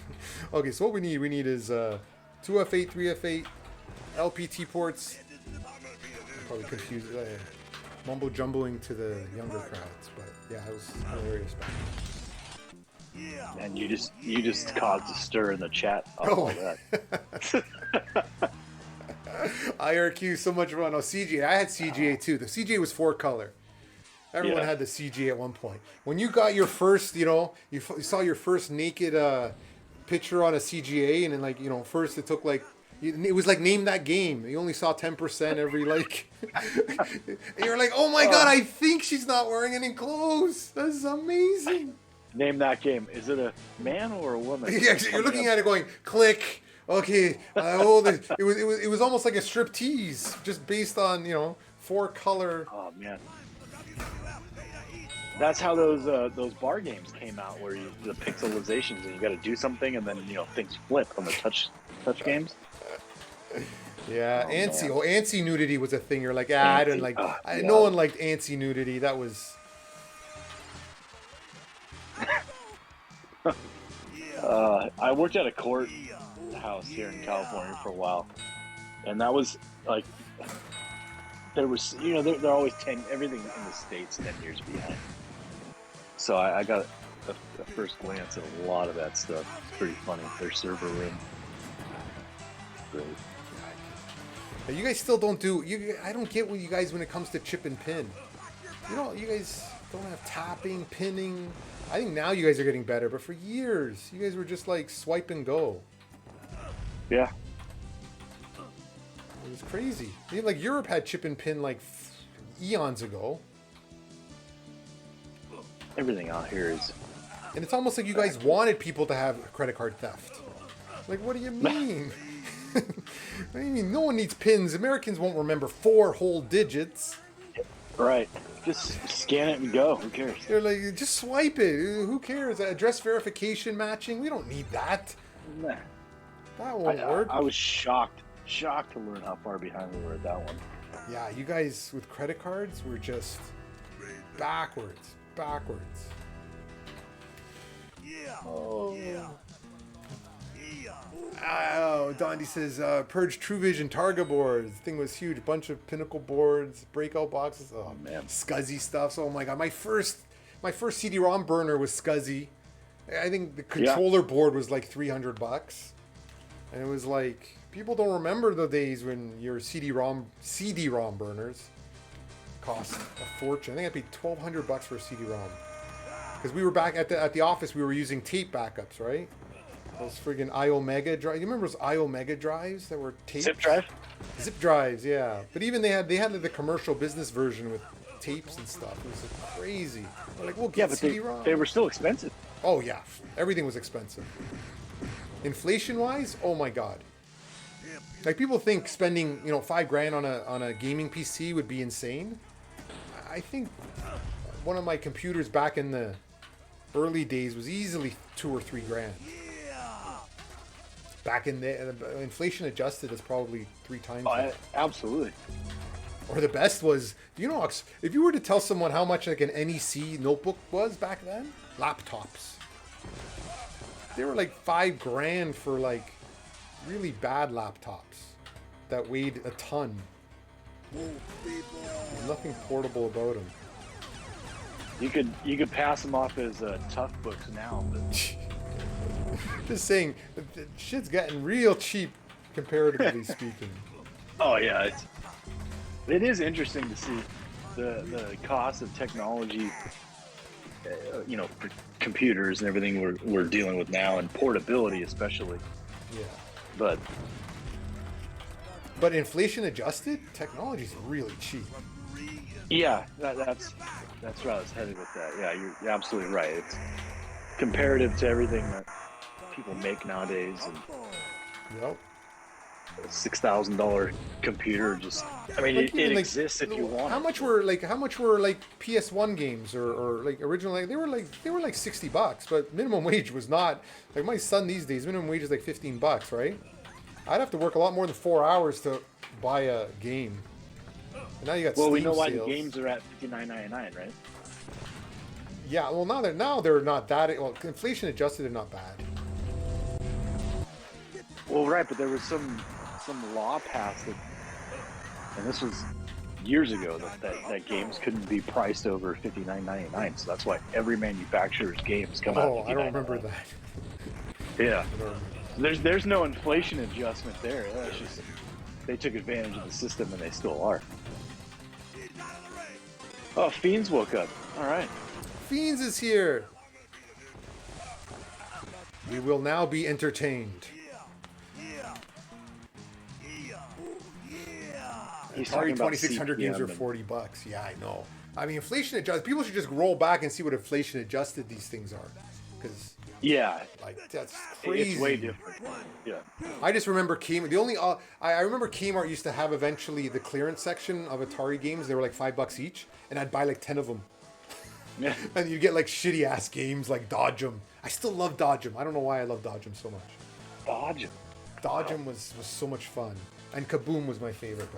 okay, so what we need is 2F8, 3F8, LPT ports. I'm probably confused, mumbo jumbling to the younger crowds, but yeah, it was hilarious back then. And you just caused a stir in the chat. All that. IRQ, so much fun. Oh, CGA. I had CGA too. The CGA was 4-color. Everyone had the CGA at one point. When you got your first, you saw your first naked picture on a CGA, and then like, first it took like, it was like name that game. You only saw 10% every like, and you're like, oh my god, I think she's not wearing any clothes. That's amazing. Name that game. Is it a man or a woman? Yeah, you're looking at it going, click. Okay, it was almost like a strip tease, just based on 4-color. Oh man, that's how those bar games came out, where the pixelizations and you got to do something, and then things flip on the touch games. Yeah, ANSI. Man. Oh, ANSI nudity was a thing. You're like, I don't like. No one liked ANSI nudity. That was. I worked at a court house here in California for a while, and that was like, there was they're always everything in the States 10 years behind. So I got a first glance at a lot of that stuff. It's pretty funny. Their server room. Great. You guys still don't do. I don't get what you guys when it comes to chip and pin. You guys don't have tapping, pinning. I think now you guys are getting better, but for years you guys were just like swipe and go. Yeah. It was crazy. Like Europe had chip and pin like eons ago. Everything out here is. And it's almost like you guys wanted people to have credit card theft. Like, what do you mean? What do you mean? No one needs pins. Americans won't remember 4 whole digits. Right. Just scan it and go. Who cares? They're like, just swipe it. Who cares? Address verification matching. We don't need that. Nah. That won't work. I was shocked to learn how far behind we were at that one. Yeah, you guys with credit cards were just backwards. Oh, Dondi says, purge True Vision Targa boards. The thing was huge. Bunch of Pinnacle boards, breakout boxes. Oh man, SCSI stuff. So, oh my god, my first CD-ROM burner was SCSI. I think the controller board was like $300, and it was like, people don't remember the days when your CD-ROM burners cost a fortune. I think I paid $1,200 for a CD-ROM. Because we were back at the office, we were using tape backups, right? Those friggin' iOmega drives. You remember those iOmega drives that were taped? Zip drive? Zip drives, yeah. But even they had the commercial business version with tapes and stuff. It was crazy. We're like, we'll get CD-ROM. They were still expensive. Oh yeah, everything was expensive. Inflation-wise, oh my god. Like, people think spending $5,000 on a gaming PC would be insane. I think one of my computers back in the early days was easily $2,000 or $3,000. Back in the inflation adjusted, is probably 3 times that. Absolutely. Or the best was, if you were to tell someone how much like an NEC notebook was back then, laptops, they were like $5,000 for like really bad laptops that weighed a ton. There's nothing portable about them. You could pass them off as tough books now, but just saying, shit's getting real cheap comparatively speaking. Oh yeah, it is interesting to see the cost of technology, for computers and everything we're dealing with now, and portability especially. Yeah. But inflation adjusted, technology's really cheap. Yeah, that's where I was headed with that. Yeah, you're absolutely right. It's comparative to everything that people make nowadays, and Yep. a $6,000 computer just. I mean, Like it even like exists if you want. how much were like PS1 games or like originally they were like $60, but minimum wage was not like my son these days. Minimum wage is like $15, right? I'd have to work a lot more than 4 hours to buy a game. And now you got Well, Steam we know why sales. the games are at $59.99, right? Yeah, well now they're not that well inflation adjusted they're not bad. Well, right, but there was some law passed that, and this was years ago, that games couldn't be priced over $59.99. So that's why every manufacturer's games come out. Oh, I don't remember that. Yeah, there's no inflation adjustment there. That's just they took advantage of the system and they still are. Oh, Fiends woke up. All right. Fiends is here. We will now be entertained. He's Atari talking about 2600 games are CPM and- $40. Yeah, I know. I mean, inflation adjusted. People should just roll back and see what inflation adjusted these things are, because Yeah, like that's crazy. it's way different. Yeah. I just remember Kmart. The only I remember Kmart used to have eventually the clearance section of Atari games. They were like $5 each, and I'd buy like 10 of them. Yeah. And you get like shitty ass games like Dodge 'em. I still love Dodge 'em. I don't know why I love Dodge 'em so much. Dodge him. Dodge 'em was so much fun, and Kaboom was my favorite.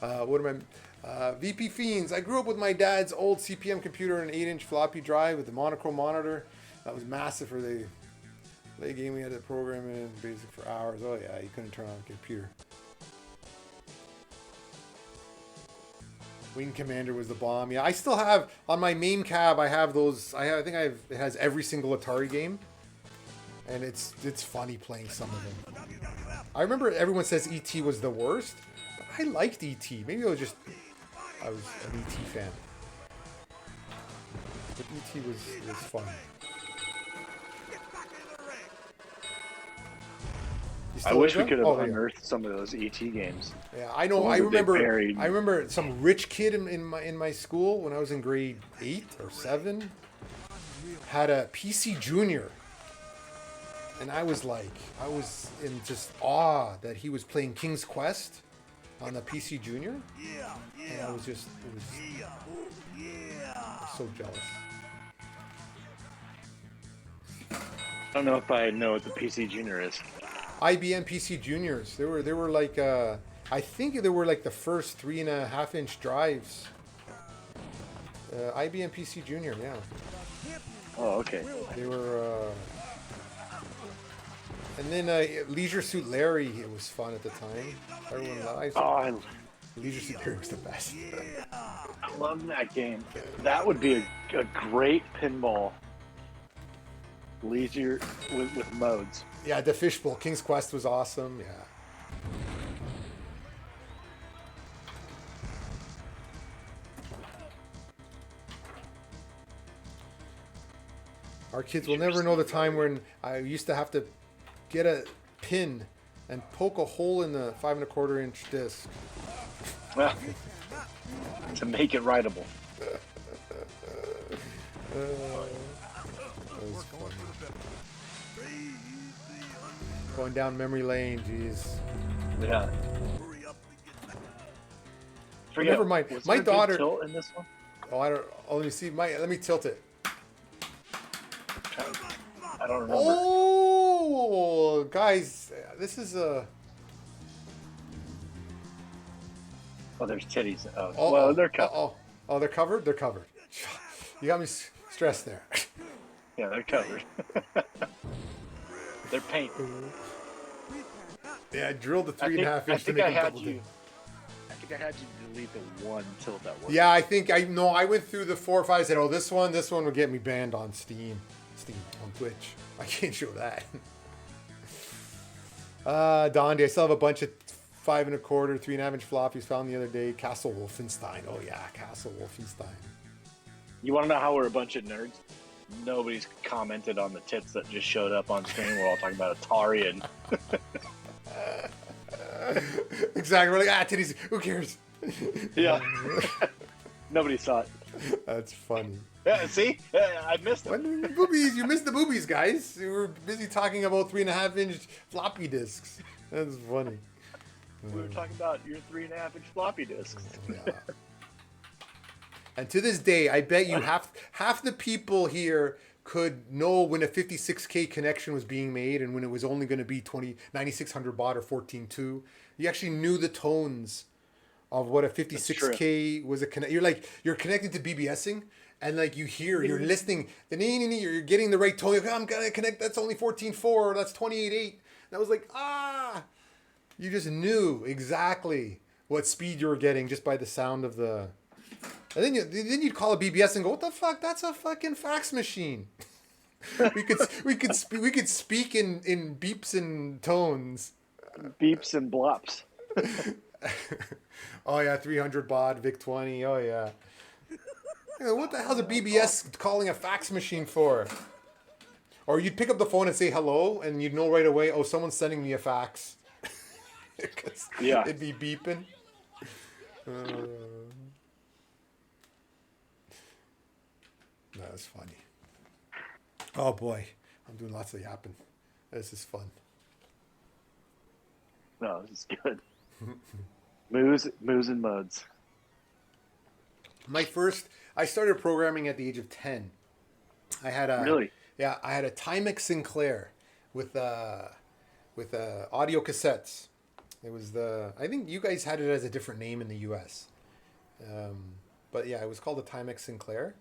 But what am I? VP Fiends. I grew up with my dad's old CPM computer and an 8-inch floppy drive with the monochrome monitor. That was massive for the late game. We had to program it in basic for hours. Oh yeah, you couldn't turn on a computer. Wing Commander was the bomb. Yeah, I still have on my main cab. I have those. I think it has every single Atari game, and it's funny playing some of them. I remember everyone says ET was the worst, but I liked ET. Maybe I was an ET fan. But ET was fun. You I still wish we like could them? have Oh, yeah. unearthed some of those ET games. Yeah, I know. The I ones that they remember. buried. I remember some rich kid in my school when I was in grade 8 or 7 had a PC Junior, and I was in just awe that he was playing King's Quest on the PC Junior, and I was so jealous. I don't know if I know what the PC Junior is. IBM PC Juniors. They were like I think they were like the first 3.5-inch drives. IBM PC Junior, yeah. Oh, okay. They were. And then Leisure Suit Larry. It was fun at the time. Everyone liked it. Oh, Leisure Suit Larry was the best. I love that game. That would be a great pinball. Leisure with modes. Yeah, the Fishbowl. King's Quest was awesome. Yeah. Our kids will never know the time when I used to have to get a pin and poke a hole in the 5 1/4-inch disc. Well, to make it writable. That was funny. Going down memory lane, jeez. Yeah. Never mind. Was My there a good daughter. tilt in this one? Oh, I don't. Oh, let me see. Let me tilt it. I don't remember. Oh, guys, this is a. Oh, there's titties. Oh, Oh, well, they're covered. Oh, they're covered. They're covered. You got me stressed there. Yeah, they're covered. They're paint. Yeah, I drilled the I 3.5 inch to think make I it had double you. D. I think I had you delete the one tilt that worked. Yeah, I think I know. I went through the 4 or 5. Said, "Oh, this one would get me banned on Steam on Twitch. I can't show that." Dondi, I still have a bunch of 5 1/4, 3.5-inch floppies found the other day. Castle Wolfenstein. Oh yeah, Castle Wolfenstein. You want to know how we're a bunch of nerds? Nobody's commented on the tits that just showed up on screen. We're all talking about Atari and Exactly. We're like, titties. Who cares? yeah. Nobody saw it. That's funny. Yeah, see? I missed it. Boobies, you missed the boobies, guys. We were busy talking about 3.5-inch floppy disks. That's funny. We were talking about your 3.5-inch floppy disks. Yeah. And to this day, I bet you half the people here could know when a 56K connection was being made and when it was only going to be 9600 baud or 14.2. You actually knew the tones of what a 56K was a connect. You're connected to BBSing, and like you're listening, you're getting the right tone. You're like, I'm gonna connect. That's only 14.4. Or that's 28.8. And I was like, you just knew exactly what speed you were getting just by the sound of the. And then you'd call a BBS and go, what the fuck? That's a fucking fax machine. we could speak in beeps and tones. Beeps and blops. Oh yeah, 300 baud VIC 20. Oh yeah. What the hell's a BBS calling a fax machine for? Or you'd pick up the phone and say hello, and you'd know right away, oh, someone's sending me a fax. Yeah. It'd be beeping. That's funny. Oh boy, I'm doing lots of yapping. This is fun. No, this is good. Moos and muds. I started programming at the age of 10. I had a Really? Yeah, I had a Timex Sinclair with audio cassettes. It was I think you guys had it as a different name in the U.S. But yeah, it was called the Timex Sinclair.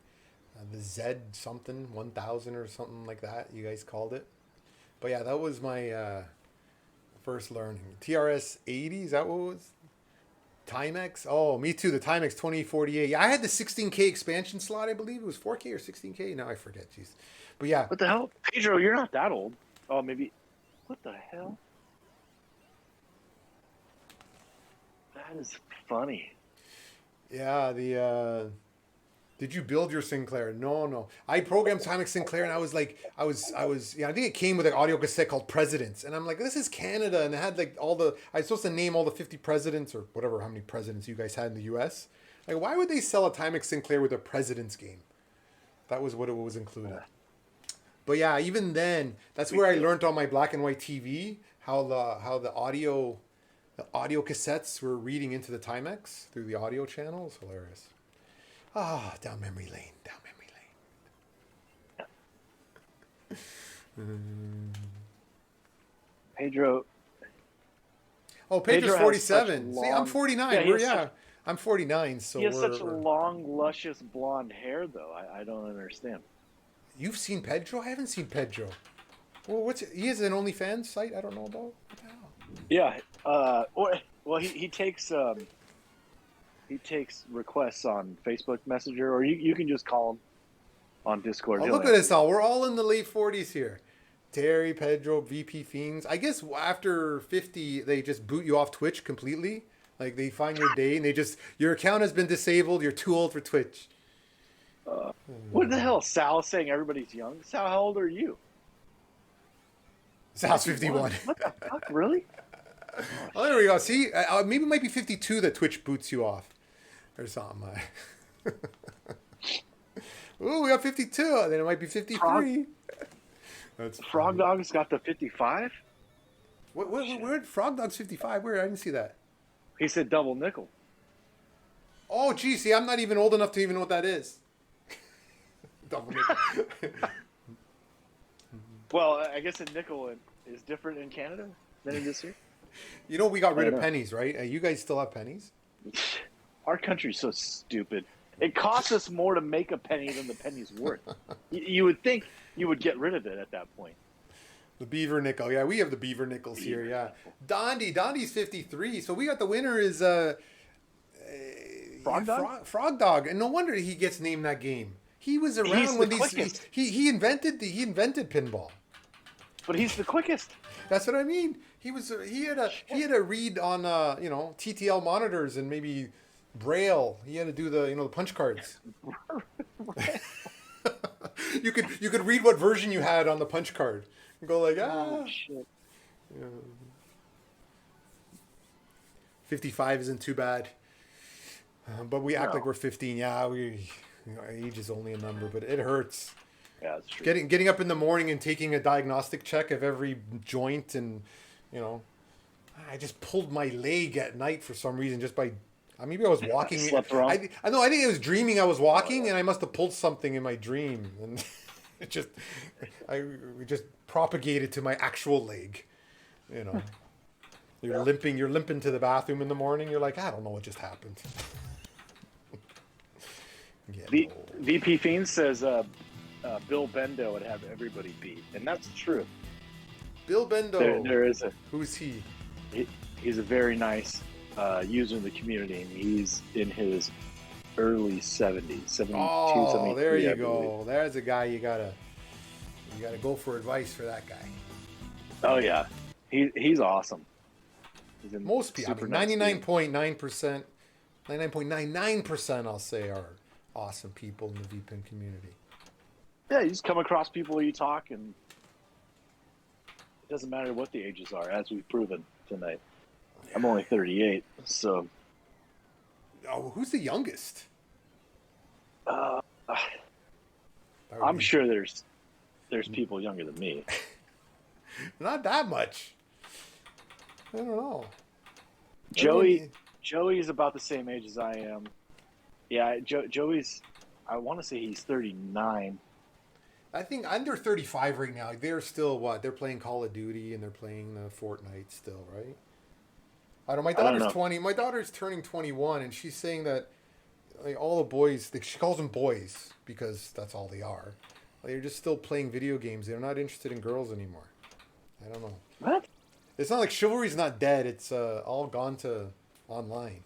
The Z something 1000 or something like that. You guys called it. But yeah, that was my first learning. TRS 80, is that what it was? Timex? Oh, me too. The Timex 2048. Yeah, I had the 16K expansion slot, I believe. It was 4K or 16K. Now I forget. Jeez. But yeah. What the hell? Pedro, you're not that old. Oh, maybe. What the hell? That is funny. Yeah, did you build your Sinclair? No. I programmed Timex Sinclair, and I was I think it came with an audio cassette called Presidents, and I'm like, this is Canada, and it had like I was supposed to name all the 50 presidents or whatever, how many presidents you guys had in the U.S. Like, why would they sell a Timex Sinclair with a Presidents game? That was what it was included. But yeah, even then, that's where I learned on my black and white TV how the audio cassettes were reading into the Timex through the audio channel. It's hilarious. Down memory lane. Pedro. Oh, Pedro's Pedro 47. See, I'm 49. I'm 49. So he has such long, luscious blonde hair, though. I don't understand. You've seen Pedro? I haven't seen Pedro. Well, he has an OnlyFans site I don't know about? What the hell? Yeah. Well, he takes requests on Facebook Messenger, or you can just call him on Discord. Oh, look at us all. We're all in the late 40s here. Terry, Pedro, VP Fiends. I guess after 50, they just boot you off Twitch completely. Like, they find your day, and your account has been disabled. You're too old for Twitch. What the hell? Sal's saying everybody's young. Sal, how old are you? Sal's 51. What the fuck? Really? Oh, there we go. See, maybe it might be 52 that Twitch boots you off. Or something. Ooh, we got 52. Then it might be 53. That's Frog Dog's got the 55? Where Frog Dog's 55? Where? I didn't see that. He said double nickel. Oh, geez. See, I'm not even old enough to even know what that is. Double nickel. Well, I guess a nickel is different in Canada than it is here. You know, we got rid of pennies, right? You guys still have pennies? Our country's so stupid. It costs us more to make a penny than the penny's worth. You would think you would get rid of it at that point. The beaver nickel. Yeah, we have the beaver nickels here, yeah. Dondi's 53. So we got the winner is Frog Dog? Frog Dog. And no wonder he gets named that game. He was around when he invented pinball. But he's the quickest. That's what I mean. He had a read on TTL monitors and maybe Braille. He had to do the punch cards. You could read what version you had on the punch card and go like, Oh shit. Yeah. 55 isn't too bad. But we act No. like we're 15. Yeah, our age is only a number, but it hurts. Yeah, that's true. Getting up in the morning and taking a diagnostic check of every joint, and you know, I just pulled my leg at night for some reason just by. Maybe I was walking. Slept wrong? I know. I think I was dreaming I was walking, and I must have pulled something in my dream, and it just we just propagated to my actual leg. You know, you're limping to the bathroom in the morning. You're like, I don't know what just happened. Yeah, VP Fiend says Bill Bendo would have everybody beat, and that's true. Bill Bendo. There is Who's he? he's a very nice user in the community, and he's in his early 70s, 72, Oh, 73, there you I go. believe. There's a guy you gotta go for advice for that guy. Oh yeah, he's awesome. He's a Most people, super nice dude. 99.9%, 99.99%, I'll say, are awesome people in the VPN community. Yeah, you just come across people you talk, and it doesn't matter what the ages are, as we've proven tonight. I'm only 38, so Oh, who's the youngest? I'm That would be- sure there's people younger than me. Not that much. I don't know. Joey's about the same age as I am. Yeah, Joey's. I want to say he's 39. I think under 35 right now. They're still what? They're playing Call of Duty and they're playing Fortnite still, right? I don't. My don't daughter's know. 20. My daughter's turning 21, and she's saying that like all the boys. She calls them boys because that's all they are. They're just still playing video games. They're not interested in girls anymore. I don't know. What? It's not like chivalry's not dead. It's all gone to online.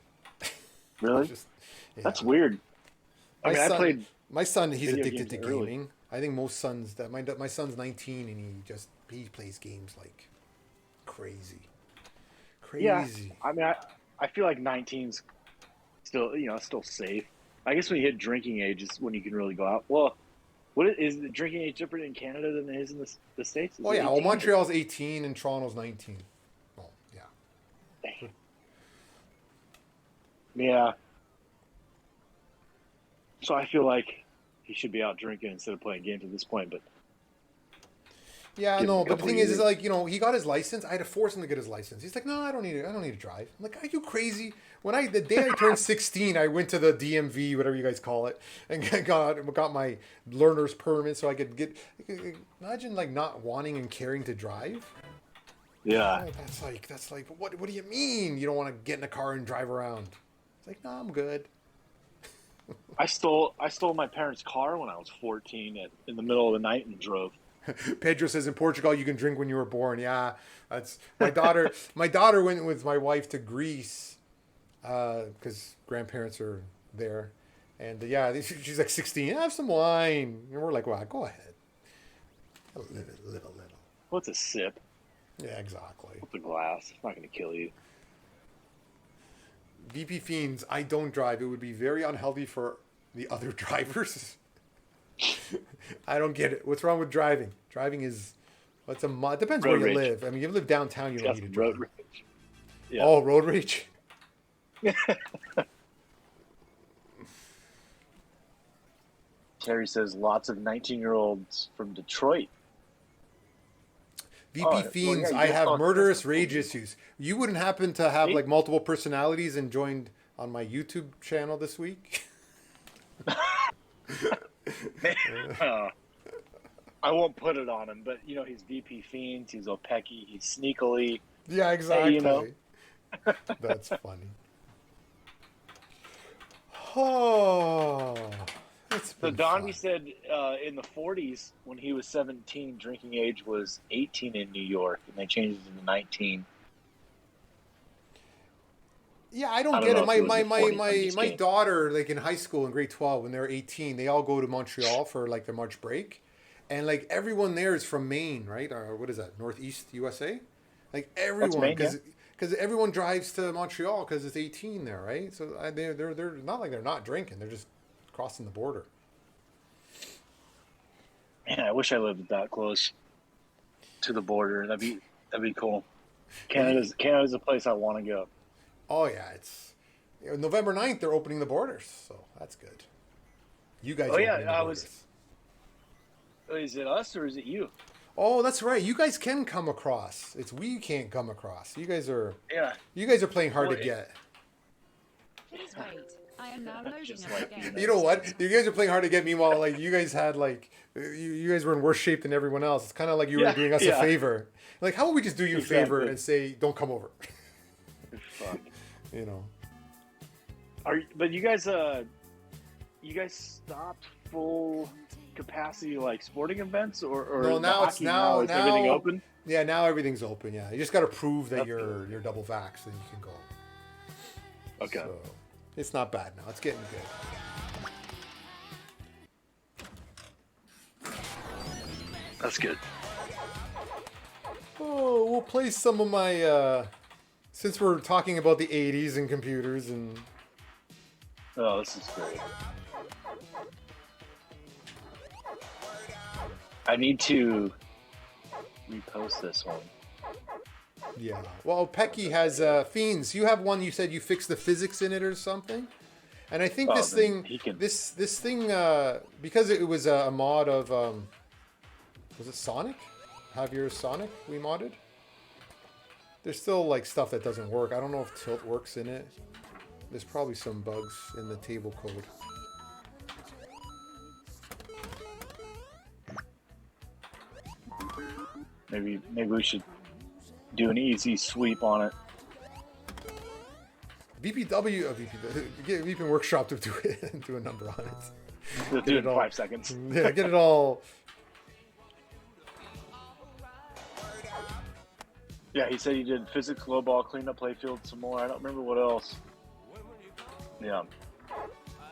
Really? Just, yeah. That's weird. I mean, I played. My son, he's video addicted to games early. gaming. I think most sons that my son's 19 and he plays games like crazy. Yeah, I mean, I feel like 19's still, still safe. I guess when you hit drinking age is when you can really go out. Well, is the drinking age different in Canada than it is in the States? Is Oh it yeah, well 18? Montreal's 18 and Toronto's 19. Oh yeah. Yeah. So I feel like he should be out drinking instead of playing games at this point, but Yeah, Give him no, a but the couple thing years. is like, he got his license. I had to force him to get his license. He's like, no, I don't need to drive. I'm like, are you crazy? The day I turned 16, I went to the DMV, whatever you guys call it, and got my learner's permit so I could get. Imagine like not wanting and caring to drive. yeah. That's like, what do you mean you don't want to get in a car and drive around? It's like, no, I'm good. I stole my parents' car when I was 14 in the middle of the night and drove. Pedro says in Portugal you can drink when you were born. Yeah, that's my daughter. My daughter went with my wife to Greece because grandparents are there, and she's like 16. Have some wine, and we're like, well, go ahead. A little. What's a sip? Yeah, exactly. What's a glass? It's not going to kill you. VP Fiends, I don't drive. It would be very unhealthy for the other drivers. I don't get it. What's wrong with driving? Driving is, depends Road where you rage. live. I mean, you live downtown, you don't Got need to some road drive. rage. Yeah. Oh, road rage. Terry says lots of 19-year-olds from Detroit. VP Oh, well, Fiends, yeah, I you have thought- murderous rage issues. You wouldn't happen to have Me? like multiple personalities and joined on my YouTube channel this week? I won't put it on him, but he's VP Fiends, he's Opeki, he's sneakily. Yeah, exactly. know. That's funny. Oh, it's So been Donnie fun. said in the 40s, when he was 17, drinking age was 18 in New York, and they changed it to 19. Yeah, I don't I don't get know it. if My it was my the my 40s, I'm my just my kidding. daughter, like in high school in grade 12, when they're 18, they all go to Montreal for like their March break, and like everyone there is from Maine, right? Or what is that? Northeast USA? Like everyone, Maine, because everyone drives to Montreal because it's 18 there, right? So they're not like they're not drinking; they're just crossing the border. Man, I wish I lived that close to the border. That'd be cool. Canada's a place I want to go. Oh yeah, it's November 9th, they're opening the borders, so that's good. You guys. Oh yeah, opening the borders. Is it us or is it you? Oh, that's right. You guys can come across. It's we can't come across. You guys are. Yeah. You guys are playing hard to Wait. get. Please wait. I am now loading Just up like the game. You know what? You guys are playing hard to get. Meanwhile, like you guys had like you guys were in worse shape than everyone else. It's kind of like you were Yeah, doing us a favor. Like, how would we just do you a favor Exactly. and say, "Don't come over"? Fuck. You know. But you guys stopped full capacity like sporting events or No, the now it's hockey now is everything now- open? Yeah, now everything's open. Yeah, you just got to prove that That's you're double vaxxed, then you can go. Okay. So, it's not bad now. It's getting good. That's good. Oh, we'll play some of my. Since we're talking about the '80s and computers and. Oh, this is great. I need to repost this one. Yeah. Well, Pecky has Fiends. You have one. You said you fixed the physics in it or something. And I think Oh, this then thing, he can- this thing, because it was a mod of, was it Sonic? Javier's Sonic we modded. There's still like stuff that doesn't work. I don't know if tilt works in it. There's probably some bugs in the table code. Maybe we should do an easy sweep on it. VPW, get VP Workshop to do it, do a number on it. We'll do it it in all- 5 seconds. Yeah, get it all. Yeah, he said he did physics, low ball, clean up playfield, some more. I don't remember what else. Yeah.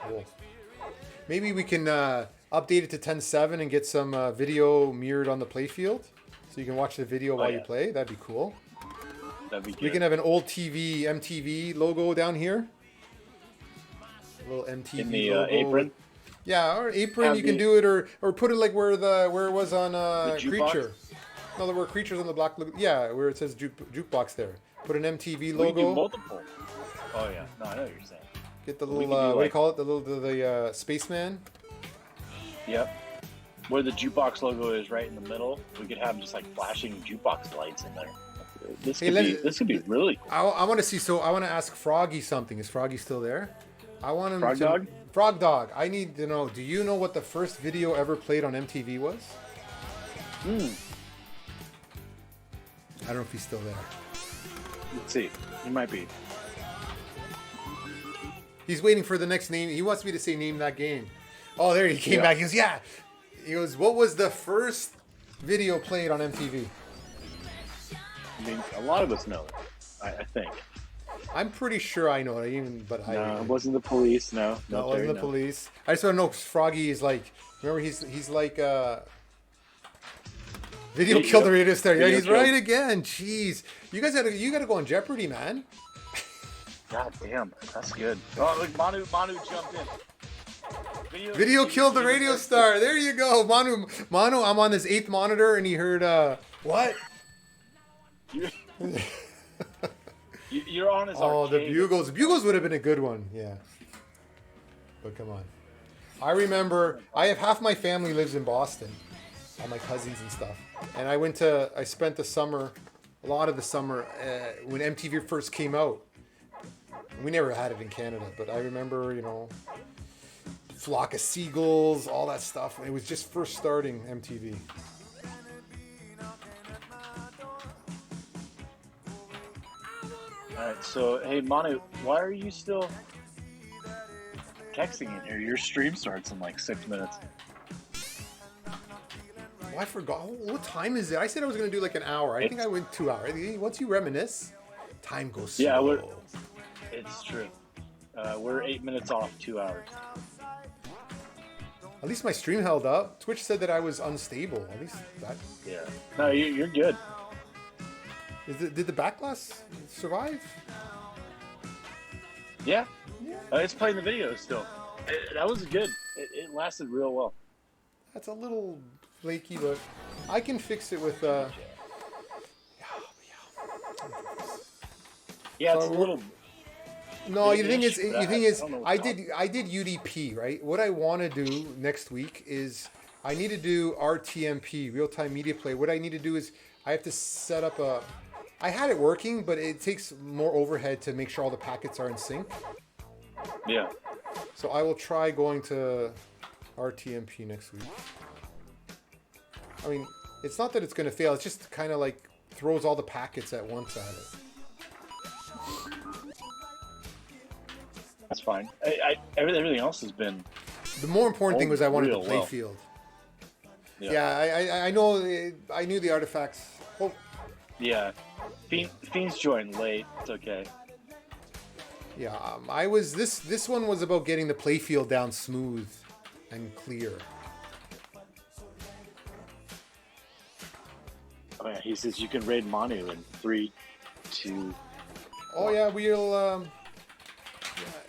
Cool. Maybe we can update it to 10.7 and get some video mirrored on the playfield, so you can watch the video while you yeah. play. That'd be cool. That'd be good. We can have an old TV, MTV logo down here. A little MTV in the logo. apron. Yeah, or apron. Have You can the- do it, or put it like where it was on jukebox? Creature. No, there were Creatures on the black. Yeah, where it says jukebox there. Put an MTV We can do logo. multiple. Oh yeah, no, I know what you're saying. Get the We little can do, what do you like- call it? The spaceman. Yep. Where the jukebox logo is right in the middle, we could have just like flashing jukebox lights in there. This Hey, could be really cool. I want to see. So I want to ask Froggy something. Is Froggy still there? I want him Frog to. Dog? Frog Dog. I need to know. Do you know what the first video ever played on MTV was? I don't know if he's still there. Let's see. He might be. He's waiting for the next name. He wants me to say name that game. Oh, there he came Yeah. back. He goes, yeah. He goes, what was the first video played on MTV? I mean, a lot of us know it. I think. I'm pretty sure I know it. But No, it wasn't the police. No, No, it Terry, wasn't the no. police. I just want to know 'cause Froggy is like. Remember, he's like. Video Video- killed the radio star. Yeah, Video he's killed. right again. Jeez, you guys gotta go on Jeopardy, man. God damn, that's good. Oh, look, Manu jumped in. Video killed the radio star. There you go, Manu. I'm on this 8th monitor, and he heard what? You're on his Oh, the arcade. bugles. The bugles would have been a good one. Yeah. But come on. I remember. I have half my family lives in Boston. All my cousins and stuff. And I spent the summer, a lot of the summer, when MTV first came out. We never had it in Canada, but I remember, Flock of Seagulls, all that stuff. It was just first starting MTV. Alright, so, hey, Manu, why are you still texting in here? Your stream starts in like 6 minutes. Oh, I forgot. What time is it? I said I was going to do like an hour. I think I went 2 hours. Once you reminisce, time goes slow. Yeah, it's true. We're 8 minutes off 2 hours. At least my stream held up. Twitch said that I was unstable. At least that. Yeah. No, you're good. Did the backlash survive? Yeah. It's playing the video still. That was good. It lasted real well. That's a little flaky, but I can fix it with. Yeah, So it's a little. No, the thing is, Ish, but the thing I is, don't know I what's did UDP, right? What I want to do next week is I need to do RTMP, real time media play. What I need to do is I have to set up a. I had it working, but it takes more overhead to make sure all the packets are in sync. Yeah. So I will try going to RTMP next week. I mean, it's not that it's going to fail. It's just kind of like throws all the packets at once at it. That's fine. Everything else has been. The more important thing was I wanted the real play well. field. Yeah. Yeah, I know. I knew the artifacts. Oh, Yeah. Fiends joined late. It's okay. yeah. I was this one was about getting the play field down smooth and clear. Oh, yeah. He says you can raid Manu in 3, 2. Oh yeah, we'll.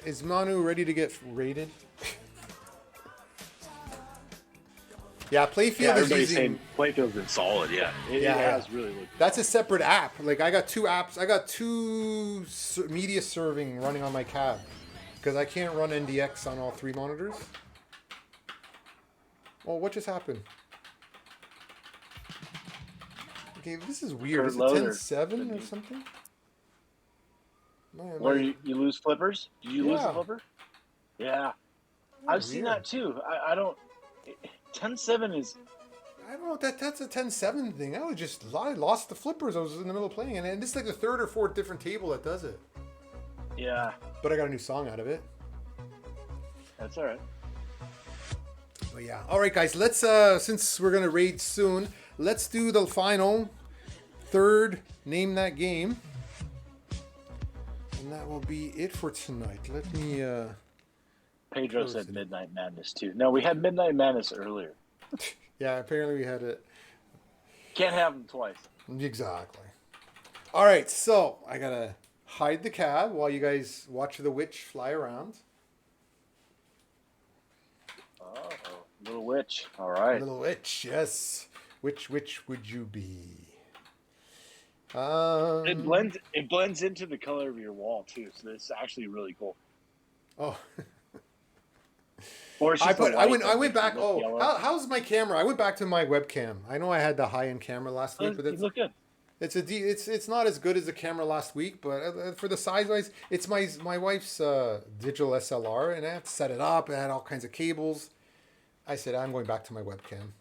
Is Manu ready to get raided? Yeah, Playfield Yeah, is everybody's using. saying Playfield's been solid. Yeah, it has really looked. That's a separate app. Like I got two apps. I got two media serving running on my cab because I can't run NDX on all 3 monitors. Oh, what just happened? Okay, this is weird. Is it 10-7 or something? Where you lose flippers? Did you lose Yeah. a flipper? Yeah, I've seen that too. I don't. 10-7 is. I don't know. That's a 10-7 thing. I lost the flippers. I was in the middle of playing, and this is like the 3rd or 4th different table that does it. Yeah, But I got a new song out of it. that's all right. But yeah. All right, guys. Let's since we're gonna raid soon, let's do the final 3rd name that game, and that will be it for tonight. Let me. Pedro said Midnight Madness too. No, we had Midnight Madness earlier. Yeah, apparently we had it. Can't have them twice. Exactly. All right, so I gotta hide the cab while you guys watch the witch fly around. Oh, little witch. All right. Little witch, yes. Which witch would you be? It blends into the color of your wall too, so it's actually really cool. Oh. Or it's just I went back. yellow. How's my camera? I went back to my webcam. I know I had the high-end camera last week, but You look good. it's not as good as the camera last week. But for the size-wise, it's my wife's digital SLR, and I have to set it up. I had all kinds of cables. I said I'm going back to my webcam.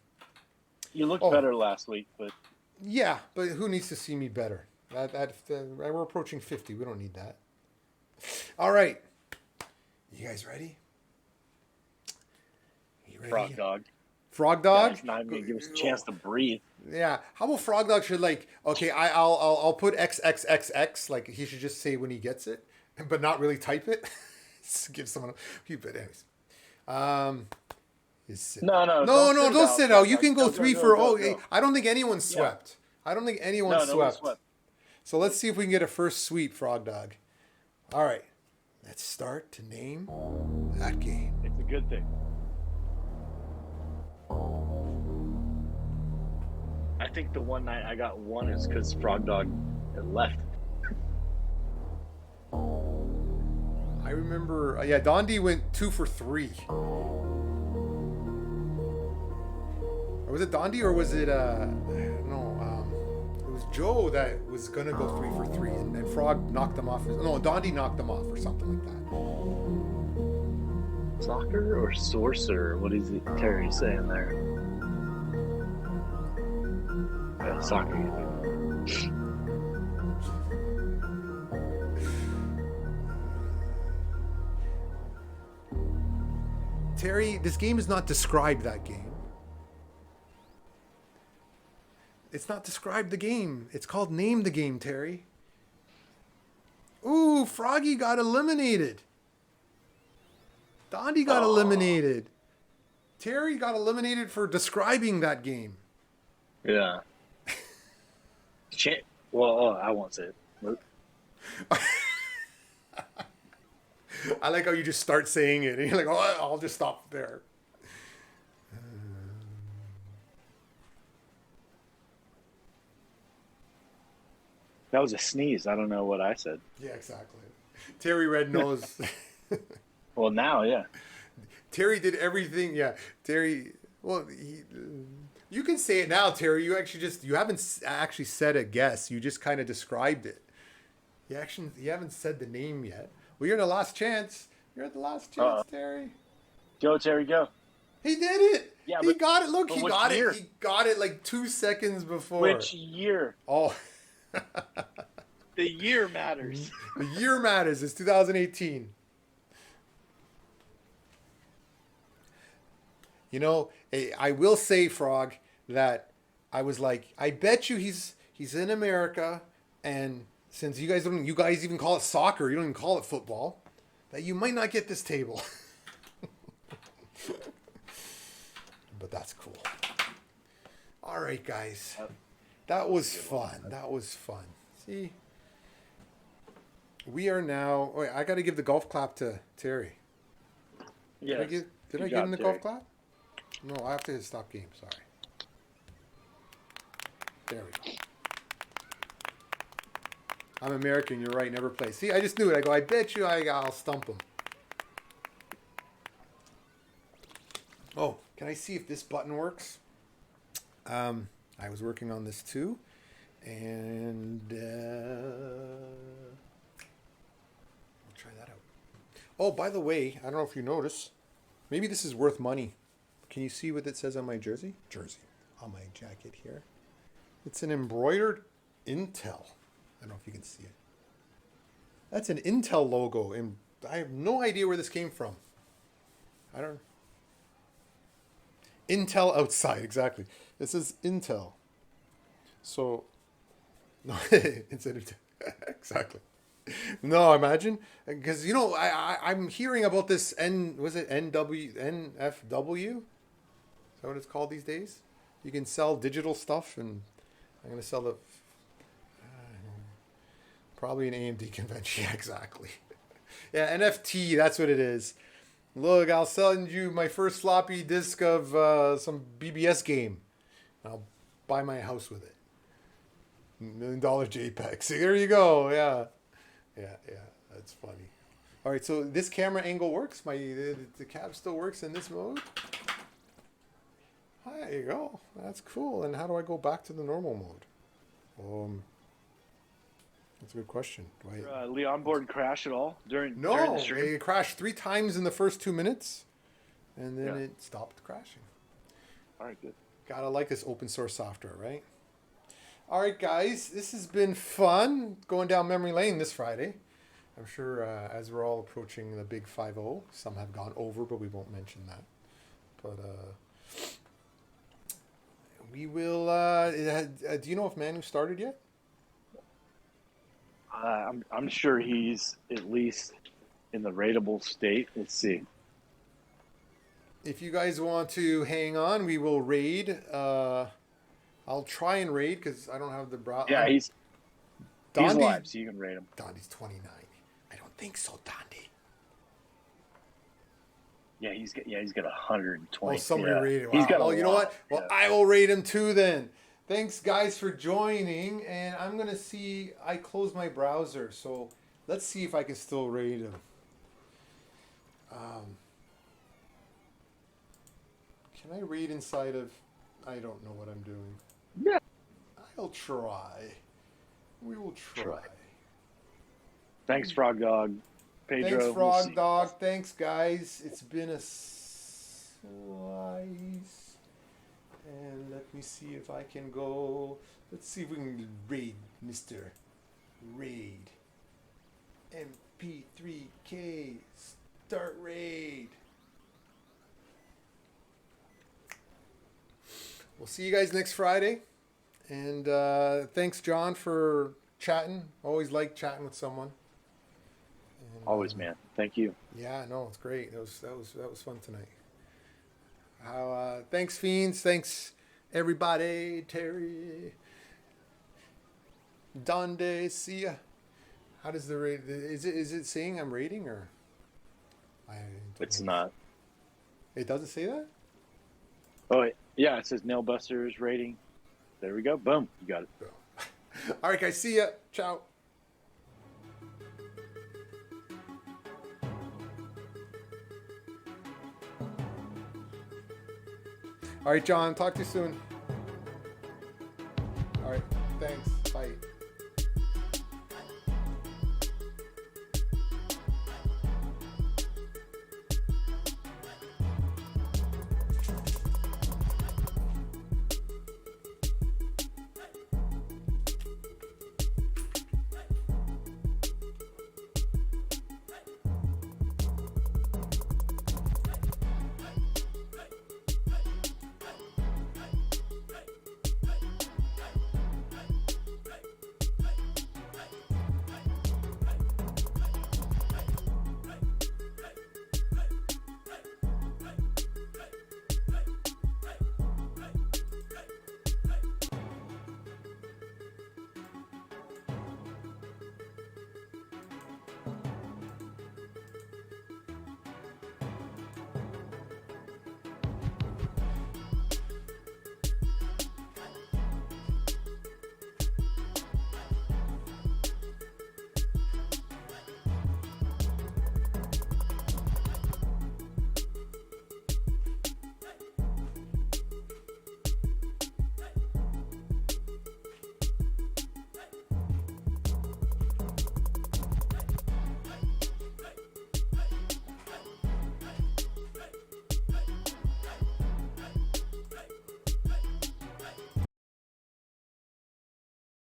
You looked better last week, but Yeah, but who needs to see me better? We're approaching 50. We don't need that. All right, you guys ready? Frog Dog. Frog Dog? It's not even gonna give us a chance to breathe. Yeah. How about Frog Dog should okay, I'll put XXXX, like he should just say when he gets it, but not really type it. Give someone a few bit anyways. No, Don't sit out. You can go 3 for go. I don't think anyone swept. I don't think anyone No one swept. So let's see if we can get a first sweep, Frog Dog. All right. Let's start to name that game. It's a good thing. I think the one night I got 1 is because Frog Dog had left. I remember, Dondi went 2 for 3. Or was it Dondi or was it, no, it was Joe that was going to go 3 for 3 and Frog knocked them off. No, Dondi knocked them off or something like that. Soccer or sorcerer? What is it Terry saying there? Soccer. Terry, this game is not described that game. It's not described the game. It's called Name the Game, Terry. Ooh, Froggy got eliminated. Dondi got eliminated. Terry got eliminated for describing that game. Yeah. Well, I won't say it. I like how you just start saying it, and you're like, "Oh, I'll just stop there." That was a sneeze. I don't know what I said. Yeah, exactly. Terry Red knows. Well, now, yeah. Terry did everything. Yeah, Terry. Well, you can say it now, Terry. You haven't actually said a guess. You just kind of described it. You haven't said the name yet. Well, you're the last chance. You're at the last chance, Terry. Go, Terry, go. He did it. Yeah, he got it. Look, but he which got year? it. He got it like 2 seconds before. Which year? Oh. The year matters. The year matters. It's 2018. You know, I will say, Frog, that I was like, I bet you he's in America, and since you guys even call it soccer, you don't even call it football, that you might not get this table. But that's cool. All right, guys. That was fun. That was fun. See? We are now... Wait, I got to give the golf clap to Terry. Yeah. Did I give him the golf clap? No, I have to hit stop game. Sorry. There we go. I'm American. You're right. Never play. See, I just knew it. I go, I bet you I'll stump him. Oh, can I see if this button works? I was working on this too. And I'll try that out. Oh, by the way, I don't know if you notice. Maybe this is worth money. Can you see what it says on my jersey? On my jacket here. It's an embroidered Intel. I don't know if you can see it. That's an Intel logo. And I have no idea where this came from. I don't... Intel outside, exactly. This is Intel. So, no, it's an exactly. No, imagine, because you know I'm hearing about this NFW? Is that what it's called these days? You can sell digital stuff, and I'm gonna sell the probably an AMD convention. Yeah, exactly. Yeah, NFT. That's what it is. Look, I'll send you my first floppy disk of some BBS game. I'll buy my house with it. $1 million JPEG. See, there you go. Yeah. That's funny. All right, so this camera angle works. The cab still works in this mode. There you go. That's cool. And how do I go back to the normal mode? That's a good question. The onboard crash at all during the No, stream? it crashed 3 times in the first 2 minutes, and then it stopped crashing. All right, good. Gotta like this open source software, right? All right, guys, this has been fun going down memory lane this Friday. I'm sure as we're all approaching the big 5-0, some have gone over, but we won't mention that. But we will. Do you know if Manu started yet? I'm sure he's at least in the rateable state. Let's see. If you guys want to hang on, we will raid. I'll try and raid because I don't have the browser. Yeah, he's live, so you can rate him. Dondi's 29. I don't think so, Dondi. Yeah, he's got 120. Oh, somebody rated him. He's got. Well, you know what? Well, I will rate him too then. Thanks, guys, for joining. And I'm gonna see. I closed my browser, so let's see if I can still rate him. Can I read inside of... I don't know what I'm doing. Yeah. I'll try. We will try. Thanks, Frog Dog. Pedro. Thanks, Frog Dog. Thanks, guys. It's been a slice. And let me see if I can go... Let's see if we can raid, Mr. Raid. MP3K. Start raid. We'll see you guys next Friday. And thanks, John, for chatting. Always like chatting with someone. And, Always, man. Thank you. Yeah, no, it's great. That was fun tonight. Thanks, Fiends. Thanks, everybody. Terry. Donde. See ya. How does the rate? Is it saying I'm rating or? It's not. It doesn't say that? Oh, yeah. It says Nailbusters rating. There we go. Boom. You got it. All right, guys. See ya. Ciao. All right, John. Talk to you soon. All right. Thanks. Bye.